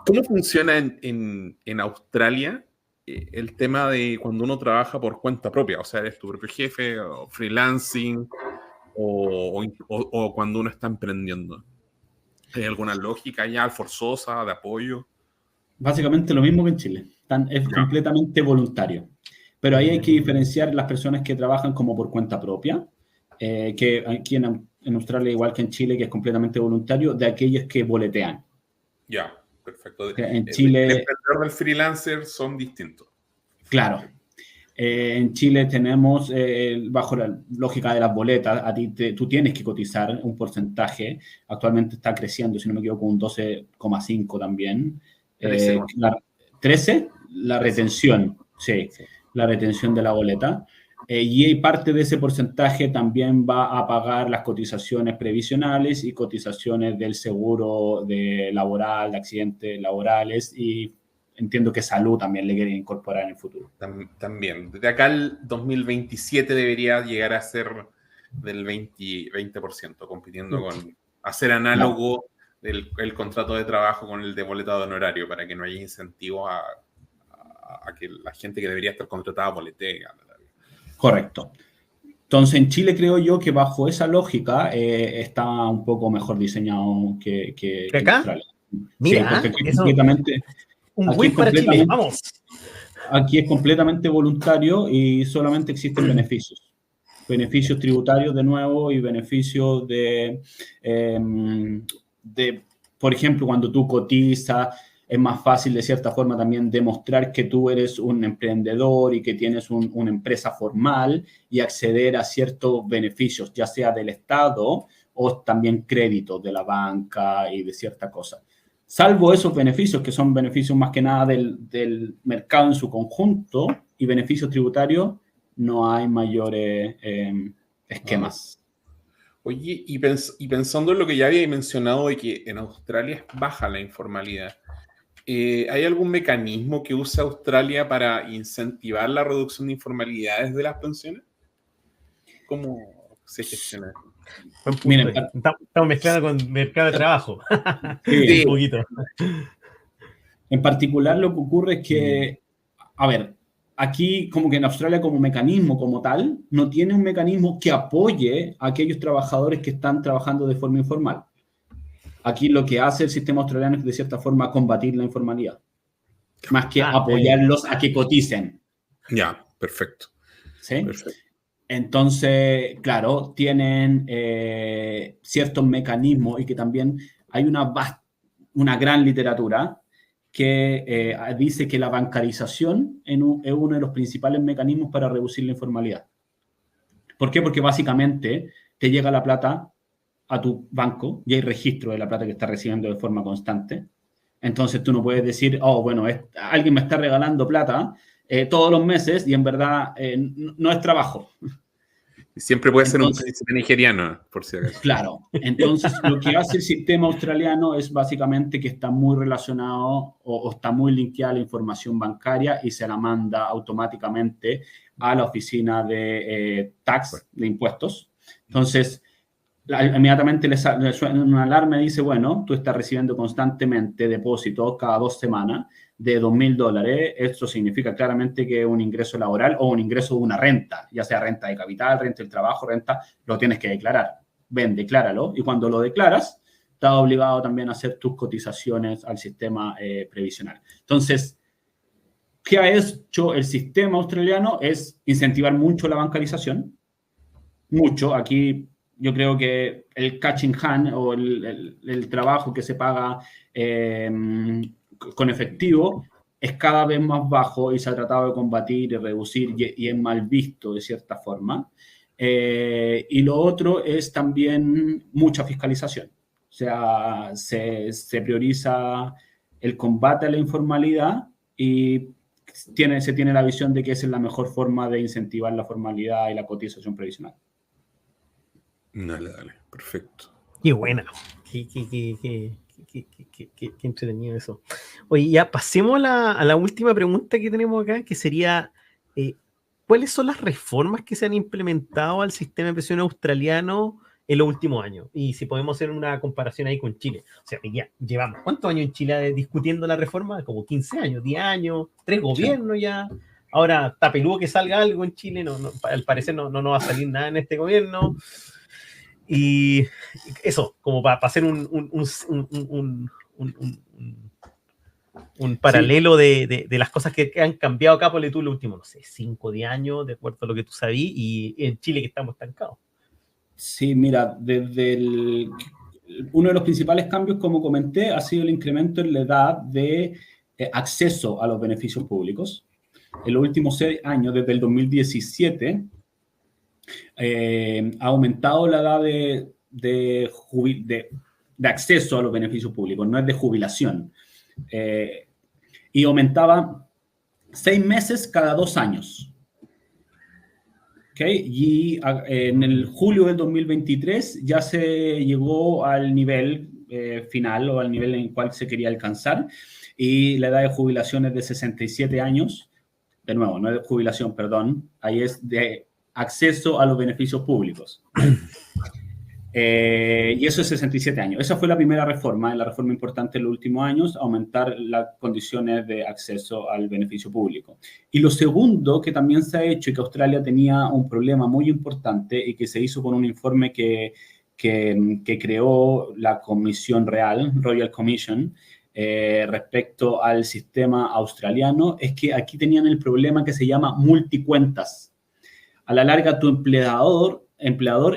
¿Cómo funciona en Australia el tema de cuando uno trabaja por cuenta propia? O sea, eres tu propio jefe, o freelancing, o cuando uno está emprendiendo. ¿Hay alguna lógica ya forzosa de apoyo? básicamente lo mismo que en Chile. Es Ya, completamente voluntario. Pero ahí hay que diferenciar las personas que trabajan como por cuenta propia, que aquí en Australia, igual que en Chile, que es completamente voluntario, de aquellos que boletean. ya, perfecto. O sea, en El Chile, emprendedor del freelancer son distintos. claro, en Chile tenemos, bajo la lógica de las boletas, tú tienes que cotizar un porcentaje. Actualmente está creciendo, si no me equivoco, un 12,5 también. 13 13, la 13. retención, sí, Sí. la retención de la boleta. Y parte de ese porcentaje también va a pagar las cotizaciones previsionales y cotizaciones del seguro laboral, de accidentes laborales, y entiendo que salud también le quieren incorporar en el futuro. También. De acá al 2027 debería llegar a ser del 20%, compitiendo con hacer Claro. análogo el contrato de trabajo con el de boleta de honorario para que no haya incentivo a que la gente que debería estar contratada boletee. Correcto. Entonces, en Chile creo yo que bajo esa lógica está un poco mejor diseñado ¿De que en acá? Australia. Sí, Mira, porque eso, un aquí es win para Chile, completamente, vamos. aquí es completamente voluntario y solamente existen beneficios. Beneficios tributarios de nuevo y beneficios de, por ejemplo, cuando tú cotizas, es más fácil de cierta forma también demostrar que tú eres un emprendedor y que tienes una empresa formal y acceder a ciertos beneficios, ya sea del Estado o también créditos de la banca y de cierta cosa. Salvo esos beneficios, que son beneficios más que nada del mercado en su conjunto y beneficios tributarios, no hay mayores esquemas. Oye, y pensando en lo que ya había mencionado de que en Australia es baja la informalidad, ¿hay algún mecanismo que use Australia para incentivar la reducción de informalidades de las pensiones? ¿Cómo se gestiona? Buen punto. Miren, Estamos mezclando con mercado de trabajo. Un sí, Sí, poquito. en particular lo que ocurre es que, a ver, aquí como que en Australia como mecanismo como tal, no tiene un mecanismo que apoye a aquellos trabajadores que están trabajando de forma informal. Aquí lo que hace el sistema australiano es de cierta forma combatir la informalidad, más que apoyarlos a que coticen. ya, perfecto. ¿Sí? Perfecto. Entonces, claro, tienen ciertos mecanismos y que también hay una gran literatura que dice que la bancarización es uno de los principales mecanismos para reducir la informalidad. ¿Por qué? Porque básicamente te llega la plata a tu banco y hay registro de la plata que estás recibiendo de forma constante. Entonces tú no puedes decir, oh, bueno, alguien me está regalando plata todos los meses y en verdad no es trabajo. Siempre puede ser un Entonces, príncipe nigeriano, por si acaso. claro, entonces lo que hace el sistema australiano es básicamente que está muy relacionado o está muy linkeada la información bancaria y se la manda automáticamente a la oficina de tax, de impuestos. Entonces, inmediatamente le suena una alarma y dice, bueno, tú estás recibiendo constantemente depósitos cada 2 semanas de $2,000. Esto significa claramente que es un ingreso laboral o un ingreso de una renta, ya sea renta de capital, renta del trabajo, renta, lo tienes que declarar. Ven, decláralo. Y cuando lo declaras, estás obligado también a hacer tus cotizaciones al sistema previsional. Entonces, ¿qué ha hecho el sistema australiano? Es incentivar mucho la bancarización. Mucho. Aquí yo creo que el cash in hand o el trabajo que se paga con efectivo es cada vez más bajo y se ha tratado de combatir y reducir y es mal visto de cierta forma. Y lo otro es también mucha fiscalización. O sea, se prioriza el combate a la informalidad y se tiene la visión de que esa es la mejor forma de incentivar la formalidad y la cotización previsional. Dale, perfecto. Qué buena. Qué entretenido eso. Oye, ya pasemos a la última pregunta que tenemos acá, que sería, ¿cuáles son las reformas que se han implementado al sistema de pensión australiano en los últimos años? Y si podemos hacer una comparación ahí con Chile. O sea, ya llevamos, ¿cuántos años en Chile discutiendo la reforma? Como 15 años, 10 años, 3 gobiernos ya. Ahora, está peludo que salga algo en Chile, al parecer no va a salir nada en este gobierno. Y eso, como para hacer un paralelo de las cosas que han cambiado acá, por tú los últimos, no sé, 5 o 10 años, de acuerdo a lo que tú sabías, y en Chile que estamos estancados. Sí, mira, uno de los principales cambios, como comenté, ha sido el incremento en la edad de acceso a los beneficios públicos. En los últimos 6 años, desde el 2017, ha aumentado la edad de acceso a los beneficios públicos, no es de jubilación. Y aumentaba 6 meses cada 2 años. ¿Okay? Y en el julio del 2023 ya se llegó al nivel final o al nivel en el cual se quería alcanzar, y la edad de jubilación es de 67 años. De nuevo, no es de jubilación, perdón, ahí es de acceso a los beneficios públicos. Y eso es 67 años. Esa fue la primera reforma, la reforma importante en los últimos años, aumentar las condiciones de acceso al beneficio público. Y lo segundo que también se ha hecho, y que Australia tenía un problema muy importante y que se hizo con un informe que creó la Comisión Real, Royal Commission, respecto al sistema australiano, es que aquí tenían el problema que se llama multicuentas. A la larga, tu empleador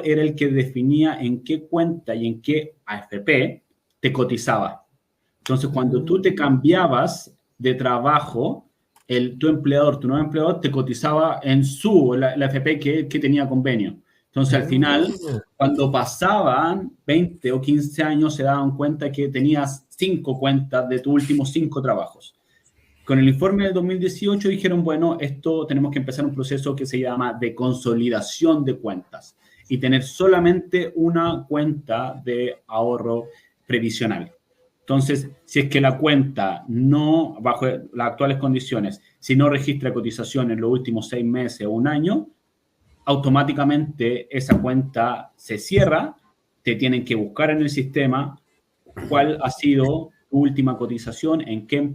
era el que definía en qué cuenta y en qué AFP te cotizaba. Entonces, cuando tú te cambiabas de trabajo, tu nuevo empleador, te cotizaba en la AFP que tenía convenio. Entonces, al final, cuando pasaban 20 o 15 años, se daban cuenta que tenías 5 cuentas de tus últimos 5 trabajos. Con el informe del 2018 dijeron, bueno, esto tenemos que empezar un proceso que se llama de consolidación de cuentas y tener solamente una cuenta de ahorro previsional. Entonces, si es que la cuenta no, bajo las actuales condiciones, si no registra cotización en los últimos 6 meses o un año, automáticamente esa cuenta se cierra, te tienen que buscar en el sistema cuál ha sido tu última cotización, en qué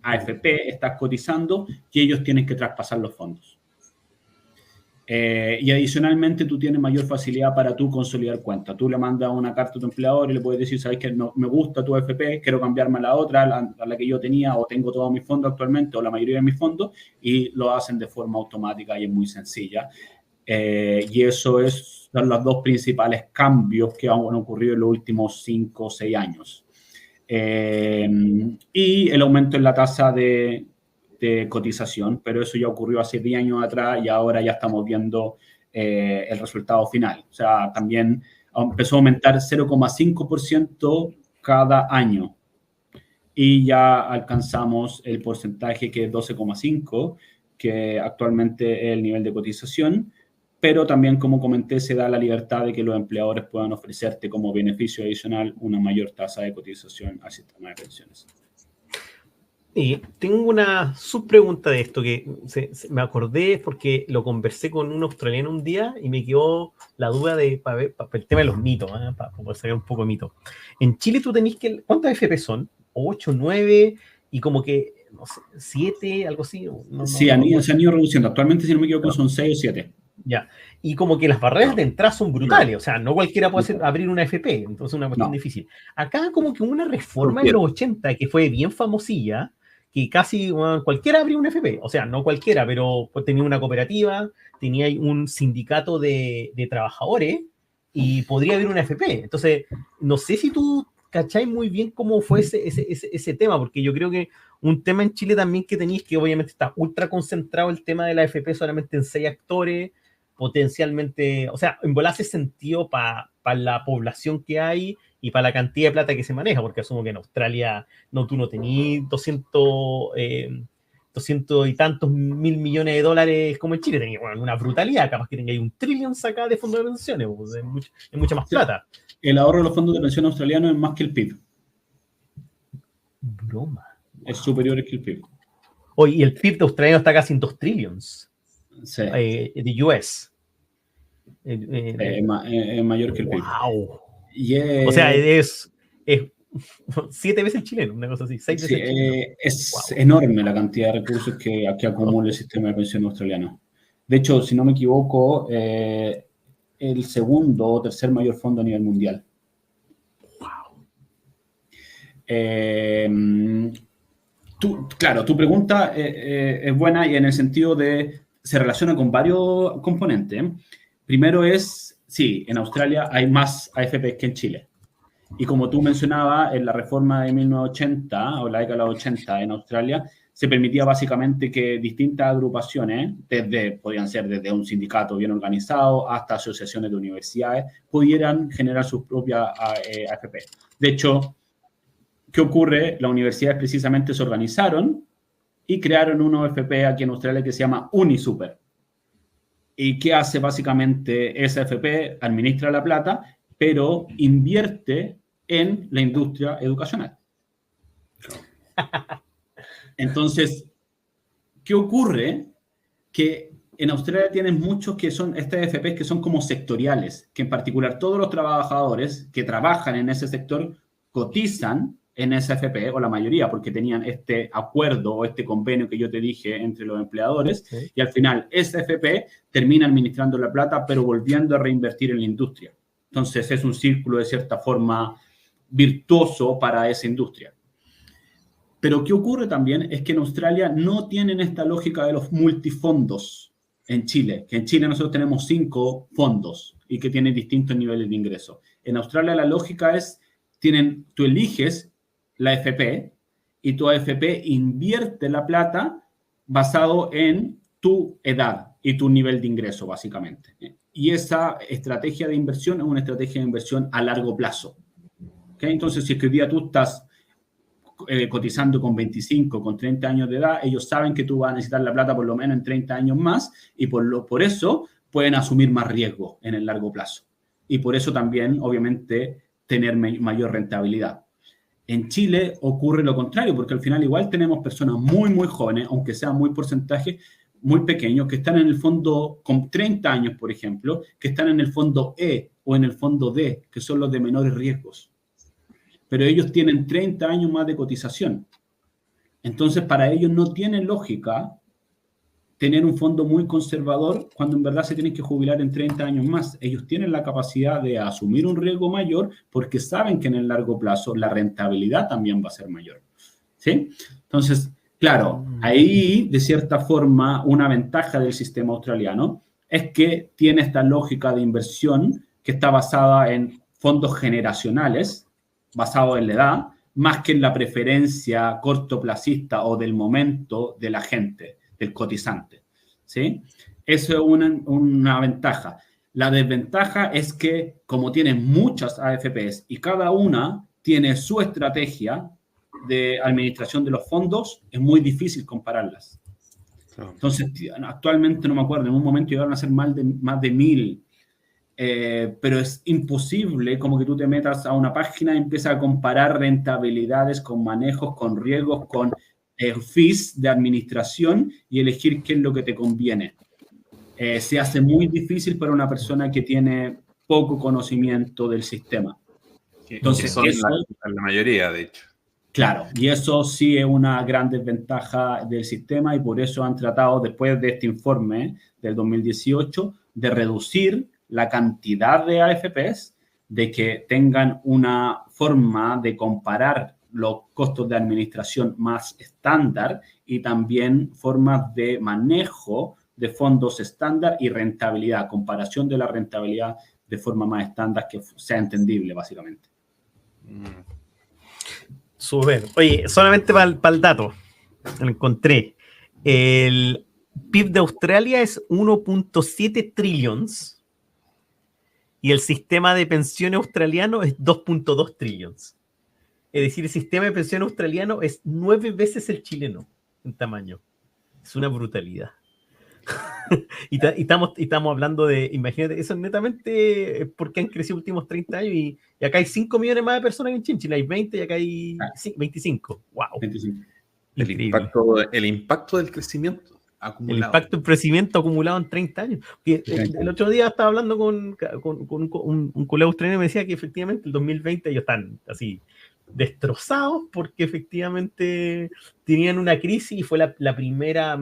AFP estás cotizando, y ellos tienen que traspasar los fondos. Y adicionalmente tú tienes mayor facilidad para tú consolidar cuentas. Tú le mandas una carta a tu empleador y le puedes decir, sabes que no me gusta tu AFP, quiero cambiarme a la otra, a la que yo tenía, o tengo todos mis fondos actualmente, o la mayoría de mis fondos, y lo hacen de forma automática y es muy sencilla. Y eso son los 2 principales cambios que han ocurrido en los últimos 5 o 6 años. Y el aumento en la tasa de cotización, pero eso ya ocurrió hace 10 años atrás y ahora ya estamos viendo el resultado final. O sea, también empezó a aumentar 0,5% cada año y ya alcanzamos el porcentaje que es 12,5%, que actualmente es el nivel de cotización, pero también, como comenté, se da la libertad de que los empleadores puedan ofrecerte como beneficio adicional una mayor tasa de cotización al sistema de pensiones. Y tengo una subpregunta de esto que me acordé porque lo conversé con un australiano un día y me quedó la duda para el tema de los mitos, para poder saber un poco de mito. En Chile tú tenés ¿cuántas FP son? 8, 9 y como que, no sé, 7, algo así. Sí, se han ido reduciendo. Actualmente, si no me equivoco, son 6 o 7. Ya, y como que las barreras de entrada son brutales, o sea, no cualquiera puede abrir una FP, entonces es una cuestión difícil. Acá como que una reforma en los 80 que fue bien famosilla, que casi cualquiera abría una FP, o sea, no cualquiera, pero pues, tenía una cooperativa, tenía un sindicato de trabajadores y podría haber una FP. Entonces, no sé si tú cacháis muy bien cómo fue ese tema, porque yo creo que un tema en Chile también que tenéis, que obviamente está ultra concentrado el tema de la FP solamente en 6 actores, potencialmente, o sea, en volar hace sentido para la población que hay y para la cantidad de plata que se maneja, porque asumo que en Australia tú no tenías 200 y tantos mil millones de dólares como en Chile. Tenías una brutalidad, capaz que tengáis un trillón sacado de fondos de pensiones, pues, es mucha más plata. El ahorro de los fondos de pensión australianos es más que el PIB. Broma. Es superior que el PIB. Oye, y el PIB de australiano está casi en 2 trillions. Sí. De US. Es mayor que el PIB. ¡Wow! Y o sea, es 7 veces el chileno, una cosa así. 6 veces el chileno. Es enorme la cantidad de recursos que acumula el sistema de pensión australiano. De hecho, si no me equivoco, el segundo o tercer mayor fondo a nivel mundial. ¡Wow! Claro, tu pregunta es buena y en el sentido de se relaciona con varios componentes. Primero es, sí, en Australia hay más AFPs que en Chile. Y como tú mencionabas, en la reforma de 1980 o la década de los 80 en Australia, se permitía básicamente que distintas agrupaciones, podían ser desde un sindicato bien organizado hasta asociaciones de universidades, pudieran generar sus propias AFP. De hecho, ¿qué ocurre? Las universidades precisamente se organizaron y crearon una AFP aquí en Australia que se llama UniSuper. ¿Y qué hace básicamente esa AFP? Administra la plata, pero invierte en la industria educacional. Entonces, ¿qué ocurre? Que en Australia tienen muchos que son estas AFPs que son como sectoriales, que en particular todos los trabajadores que trabajan en ese sector cotizan en esa AFP, o la mayoría, porque tenían este acuerdo o este convenio que yo te dije entre los empleadores, sí. Y al final esa AFP termina administrando la plata, pero volviendo a reinvertir en la industria. Entonces es un círculo de cierta forma virtuoso para esa industria. Pero ¿qué ocurre también? Es que en Australia no tienen esta lógica de los multifondos en Chile, que en Chile nosotros tenemos 5 fondos y que tienen distintos niveles de ingreso. En Australia la lógica es, tú eliges la AFP y tu AFP invierte la plata basado en tu edad y tu nivel de ingreso, básicamente. Y esa estrategia de inversión es una estrategia de inversión a largo plazo. ¿Okay? Entonces, si es que hoy día tú estás cotizando con 25, con 30 años de edad, ellos saben que tú vas a necesitar la plata por lo menos en 30 años más y por eso pueden asumir más riesgo en el largo plazo. Y por eso también, obviamente, tener mayor rentabilidad. En Chile ocurre lo contrario, porque al final igual tenemos personas muy, muy jóvenes, aunque sea muy porcentaje, muy pequeños, que están en el fondo con 30 años, por ejemplo, que están en el fondo E o en el fondo D, que son los de menores riesgos. Pero ellos tienen 30 años más de cotización. Entonces, para ellos no tiene lógica tener un fondo muy conservador cuando en verdad se tienen que jubilar en 30 años más. Ellos tienen la capacidad de asumir un riesgo mayor porque saben que en el largo plazo la rentabilidad también va a ser mayor. ¿Sí? Entonces, claro, ahí, de cierta forma, una ventaja del sistema australiano es que tiene esta lógica de inversión que está basada en fondos generacionales, basado en la edad, más que en la preferencia cortoplacista o del momento de la gente, del cotizante, ¿sí? Eso es una ventaja. La desventaja es que, como tienen muchas AFPs y cada una tiene su estrategia de administración de los fondos, es muy difícil compararlas. Entonces, actualmente no me acuerdo, en un momento llegaron a ser más de 1000, pero es imposible como que tú te metas a una página y empiezas a comparar rentabilidades con manejos, con riesgos, con fees de administración y elegir qué es lo que te conviene. Se hace muy difícil para una persona que tiene poco conocimiento del sistema. Entonces, son la mayoría, de hecho. Claro, y eso sí es una gran desventaja del sistema y por eso han tratado, después de este informe del 2018, de reducir la cantidad de AFPs, de que tengan una forma de comparar los costos de administración más estándar y también formas de manejo de fondos estándar y rentabilidad, comparación de la rentabilidad de forma más estándar que sea entendible, básicamente. Súper. Oye, solamente para el dato, lo encontré. El PIB de Australia es 1.7 trillions y el sistema de pensiones australiano es 2.2 trillones. Es decir, el sistema de pensiones australiano es 9 veces el chileno en tamaño. Es una brutalidad. y estamos hablando de, imagínate, eso netamente porque han crecido los últimos 30 años y acá hay 5 millones más de personas que en Chile. En Chile hay 20 y acá hay 25. ¡Wow! 25. El impacto del crecimiento acumulado. El impacto del crecimiento acumulado en 30 años. El otro día estaba hablando con un colega australiano y me decía que efectivamente el 2020 ellos están así destrozados porque efectivamente tenían una crisis y fue la primera...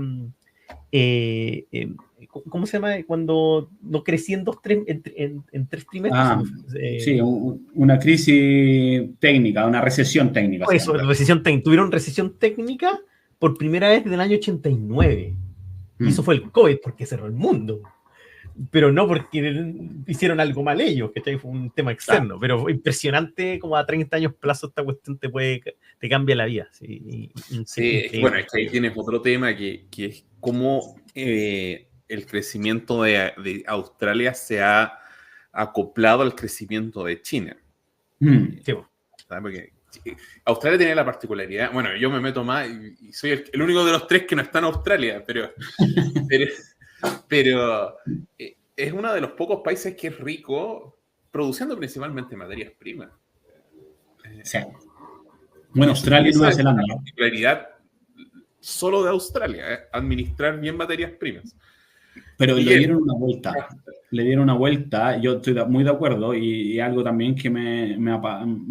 ¿cómo se llama? Cuando no crecí en 3 trimestres. Sí, una crisis técnica, una recesión técnica. Eso, recesión técnica. Tuvieron recesión técnica por primera vez desde el año 89. Y eso fue el COVID, porque cerró el mundo. Pero no porque hicieron algo mal ellos, que fue un tema externo. Pero fue impresionante como a 30 años plazo esta cuestión te cambia la vida. Sí, bueno, es que ahí tienes otro tema que es cómo el crecimiento de Australia se ha acoplado al crecimiento de China. Sí. Porque Australia tiene la particularidad, bueno, yo me meto más y soy el único de los 3 que no está en Australia, pero es uno de los pocos países que es rico produciendo principalmente materias primas. Sí. Bueno, Australia y Nueva Zelanda. Es la particularidad solo de Australia, administrar bien materias primas. Pero le dieron una vuelta. Le dieron una vuelta. Yo estoy muy de acuerdo y algo también que me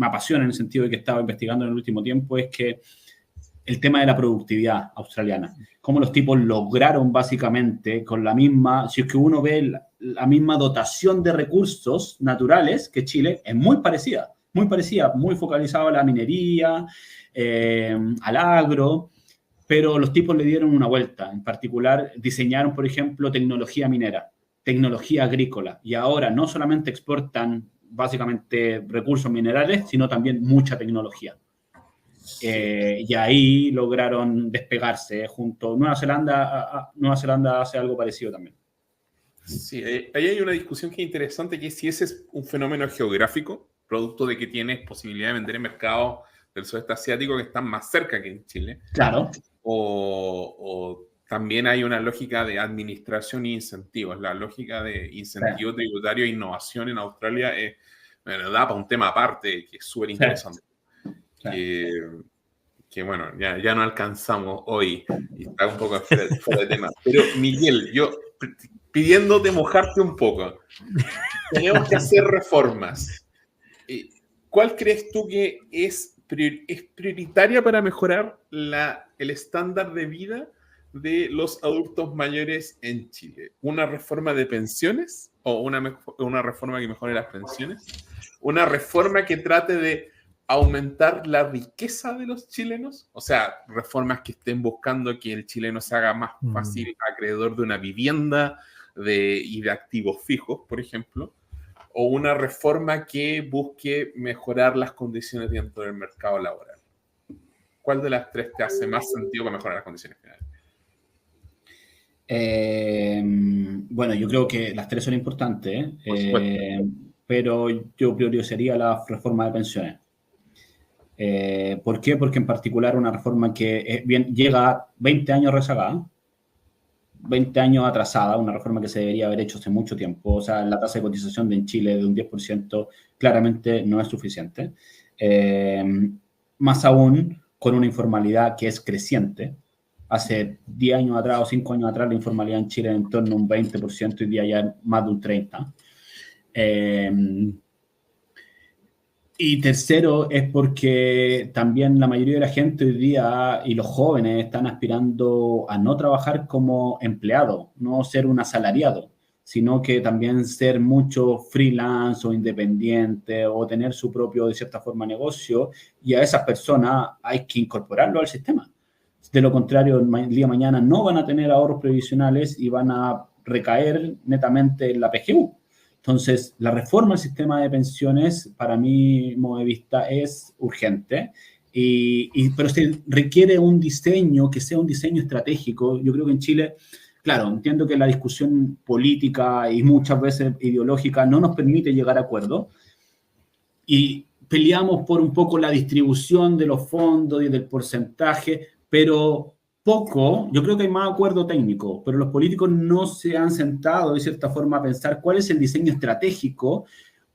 apasiona en el sentido de que estaba investigando en el último tiempo es que el tema de la productividad australiana. Cómo los tipos lograron básicamente con la misma, si es que uno ve la misma dotación de recursos naturales que Chile, es muy parecida, muy focalizada a la minería, al agro, pero los tipos le dieron una vuelta. En particular, diseñaron, por ejemplo, tecnología minera, tecnología agrícola, y ahora no solamente exportan básicamente recursos minerales, sino también mucha tecnología. Y ahí lograron despegarse junto a Nueva Zelanda hace algo parecido también. Sí, ahí hay una discusión que es interesante, que es si ese es un fenómeno geográfico, producto de que tienes posibilidad de vender en mercados del sudeste asiático que están más cerca que en Chile. Claro. O también hay una lógica de administración e incentivos. La lógica de incentivo tributario e innovación en Australia da para un tema aparte que es súper interesante. Que bueno, ya no alcanzamos hoy y está un poco fuera de tema. Pero Miguel, yo pidiéndote mojarte un poco, tenemos que hacer reformas. ¿Cuál crees tú que es prioritaria para mejorar el estándar de vida de los adultos mayores en Chile? ¿Una reforma de pensiones o una reforma que mejore las pensiones? ¿Una reforma que trate de aumentar la riqueza de los chilenos? O sea, reformas que estén buscando que el chileno se haga más fácil acreedor de una vivienda y de activos fijos, por ejemplo. O una reforma que busque mejorar las condiciones dentro del mercado laboral. ¿Cuál de las 3 te hace más sentido para mejorar las condiciones generales? Bueno, yo creo que las 3 son importantes, pero yo priorizaría la reforma de pensiones. ¿Por qué? Porque en particular una reforma que llega 20 años rezagada, 20 años atrasada, una reforma que se debería haber hecho hace mucho tiempo. O sea, la tasa de cotización en Chile de un 10% claramente no es suficiente. Más aún con una informalidad que es creciente. Hace 10 años atrás o 5 años atrás la informalidad en Chile era en torno a un 20%, hoy día ya más de un 30%. Y tercero es porque también la mayoría de la gente hoy día y los jóvenes están aspirando a no trabajar como empleado, no ser un asalariado, sino que también ser mucho freelance o independiente o tener su propio, de cierta forma, negocio, y a esas personas hay que incorporarlo al sistema. De lo contrario, el día de mañana no van a tener ahorros previsionales y van a recaer netamente en la PGU. Entonces, la reforma del sistema de pensiones, para mi modo de vista, es urgente, pero se requiere un diseño que sea un diseño estratégico. Yo creo que en Chile, claro, entiendo que la discusión política y muchas veces ideológica no nos permite llegar a acuerdos y peleamos por un poco la distribución de los fondos y del porcentaje, pero poco, yo creo que hay más acuerdo técnico, pero los políticos no se han sentado de cierta forma a pensar cuál es el diseño estratégico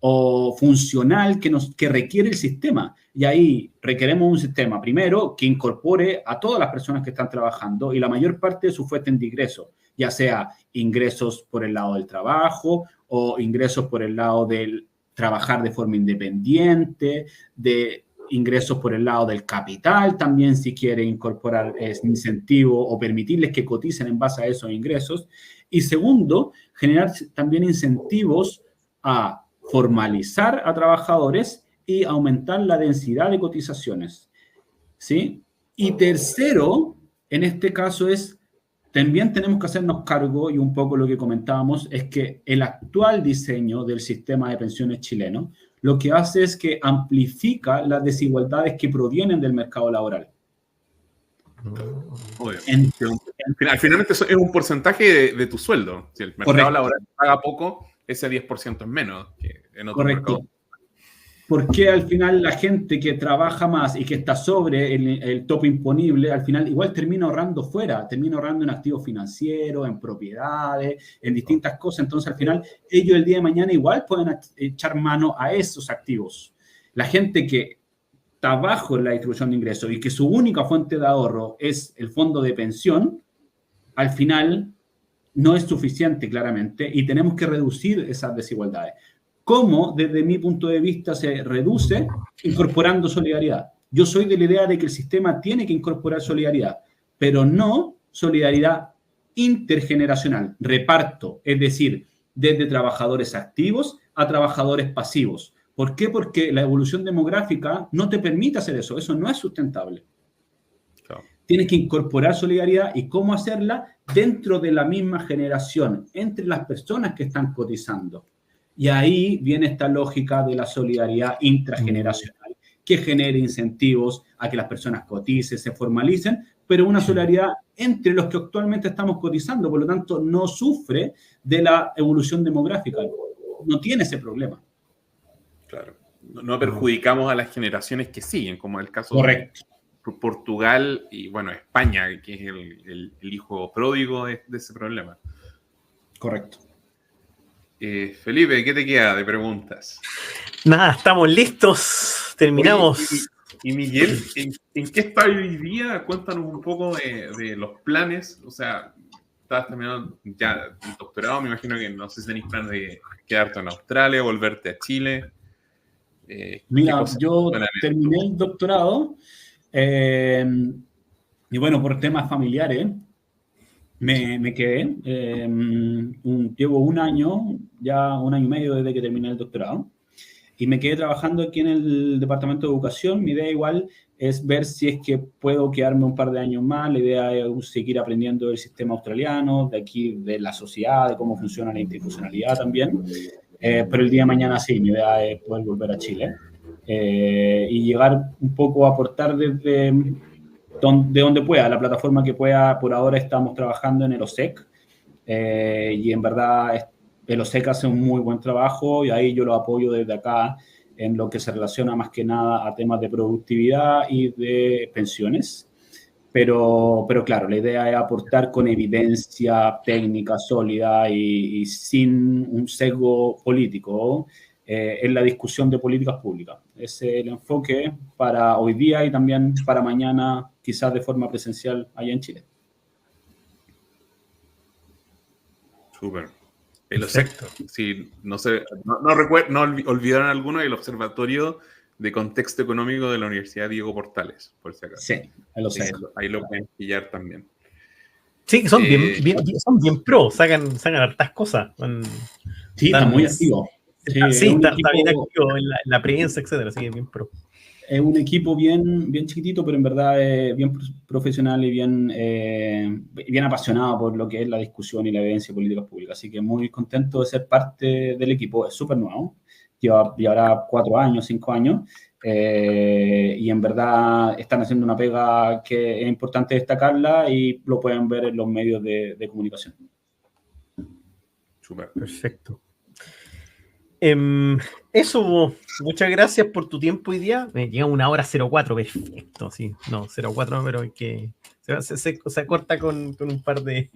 o funcional que requiere el sistema. Y ahí requeremos un sistema, primero, que incorpore a todas las personas que están trabajando y la mayor parte de su fuente de ingresos, ya sea ingresos por el lado del trabajo o ingresos por el lado del trabajar de forma independiente, de ingresos por el lado del capital, también si quiere incorporar incentivo o permitirles que coticen en base a esos ingresos. Y segundo, generar también incentivos a formalizar a trabajadores y aumentar la densidad de cotizaciones, ¿sí? Y tercero, en este caso también tenemos que hacernos cargo, y un poco lo que comentábamos, es que el actual diseño del sistema de pensiones chileno lo que hace es que amplifica las desigualdades que provienen del mercado laboral. Al final es un porcentaje de tu sueldo. Si el mercado laboral paga poco, ese 10% es menos que en otro mercado. Porque al final la gente que trabaja más y que está sobre el tope imponible, al final igual termina ahorrando fuera, termina ahorrando en activos financieros, en propiedades, en distintas cosas. Entonces, al final, ellos el día de mañana igual pueden echar mano a esos activos. La gente que está bajo en la distribución de ingresos y que su única fuente de ahorro es el fondo de pensión, al final no es suficiente, claramente, y tenemos que reducir esas desigualdades. ¿Cómo, desde mi punto de vista, se reduce? Incorporando solidaridad. Yo soy de la idea de que el sistema tiene que incorporar solidaridad, pero no solidaridad intergeneracional, reparto, es decir, desde trabajadores activos a trabajadores pasivos. ¿Por qué? Porque la evolución demográfica no te permite hacer eso, eso no es sustentable. Claro. Tienes que incorporar solidaridad y cómo hacerla dentro de la misma generación, entre las personas que están cotizando. Y ahí viene esta lógica de la solidaridad intrageneracional, que genere incentivos a que las personas coticen, se formalicen, pero una solidaridad entre los que actualmente estamos cotizando, por lo tanto, no sufre de la evolución demográfica, no tiene ese problema. Claro, no perjudicamos a las generaciones que siguen, como el caso de Portugal y, bueno, España, que es el hijo pródigo de ese problema. Correcto. Felipe, ¿qué te queda de preguntas? Nada, estamos listos. Terminamos. Y Miguel, ¿en qué está hoy día? Cuéntanos un poco de los planes. O sea, estás terminando ya el doctorado. Me imagino que no sé si tenéis planes de quedarte en Australia, volverte a Chile. Mira, yo terminé el doctorado y bueno, por temas familiares me quedé. Llevo un año y medio desde que terminé el doctorado y me quedé trabajando aquí en el Departamento de Educación. Mi idea igual es ver si es que puedo quedarme un par de años más. La idea es seguir aprendiendo del sistema australiano, de aquí, de la sociedad, de cómo funciona la institucionalidad también. Pero el día de mañana sí, mi idea es poder volver a Chile y llegar un poco a aportar desde donde pueda, la plataforma que pueda. Por ahora estamos trabajando en el OSEC y en verdad el OSEC hace un muy buen trabajo y ahí yo lo apoyo desde acá en lo que se relaciona más que nada a temas de productividad y de pensiones. Pero claro, la idea es aportar con evidencia técnica sólida y sin un sesgo político en la discusión de políticas públicas. Ese es el enfoque para hoy día y también para mañana, quizás de forma presencial allá en Chile. Súper. El OSEC, sí, no olvidaron alguno, el Observatorio de Contexto Económico de la Universidad Diego Portales, por si acaso. Sí, el OSEC. Ahí lo pueden pillar también. Sí, son bien pro, sacan hartas cosas. Sí, está muy activo. Sí, está bien activo en la prensa, etcétera, así que bien pro. Es un equipo bien chiquitito, pero en verdad es bien profesional y bien apasionado por lo que es la discusión y la evidencia de políticas públicas. Así que muy contento de ser parte del equipo. Es súper nuevo llevará 4 años, 5 años, y en verdad están haciendo una pega que es importante destacarla y lo pueden ver en los medios de comunicación. Súper. Perfecto. Eso, muchas gracias por tu tiempo hoy día. Me llega 1:04, perfecto, sí. No, 04, pero hay que... Se corta con un par de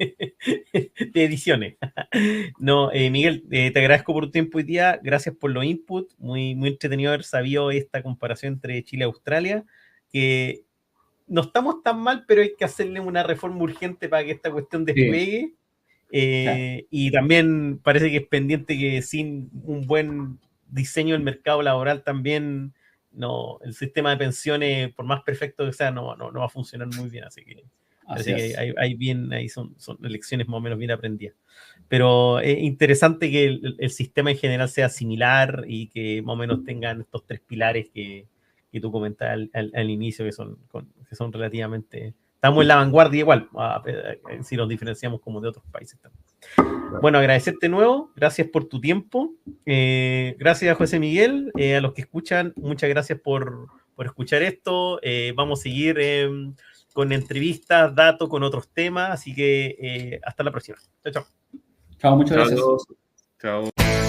ediciones. No, Miguel, te agradezco por tu tiempo hoy día. Gracias por los inputs. Muy, muy entretenido haber sabido esta comparación entre Chile y Australia, que no estamos tan mal, pero hay que hacerle una reforma urgente para que esta cuestión despegue. Y también parece que es pendiente que sin un buen diseño del mercado laboral también el sistema de pensiones, por más perfecto que sea, no va a funcionar muy bien. Así que parece que ahí son lecciones más o menos bien aprendidas. Pero es interesante que el sistema en general sea similar y que más o menos tengan estos 3 pilares que tú comentabas al inicio, que son relativamente... Estamos en la vanguardia igual, si nos diferenciamos como de otros países también. Bueno, agradecerte de nuevo, gracias por tu tiempo, gracias a José Miguel, a los que escuchan, muchas gracias por escuchar esto, vamos a seguir con entrevistas, datos, con otros temas, así que hasta la próxima. Chao, chao. Chao, muchas gracias. Chao.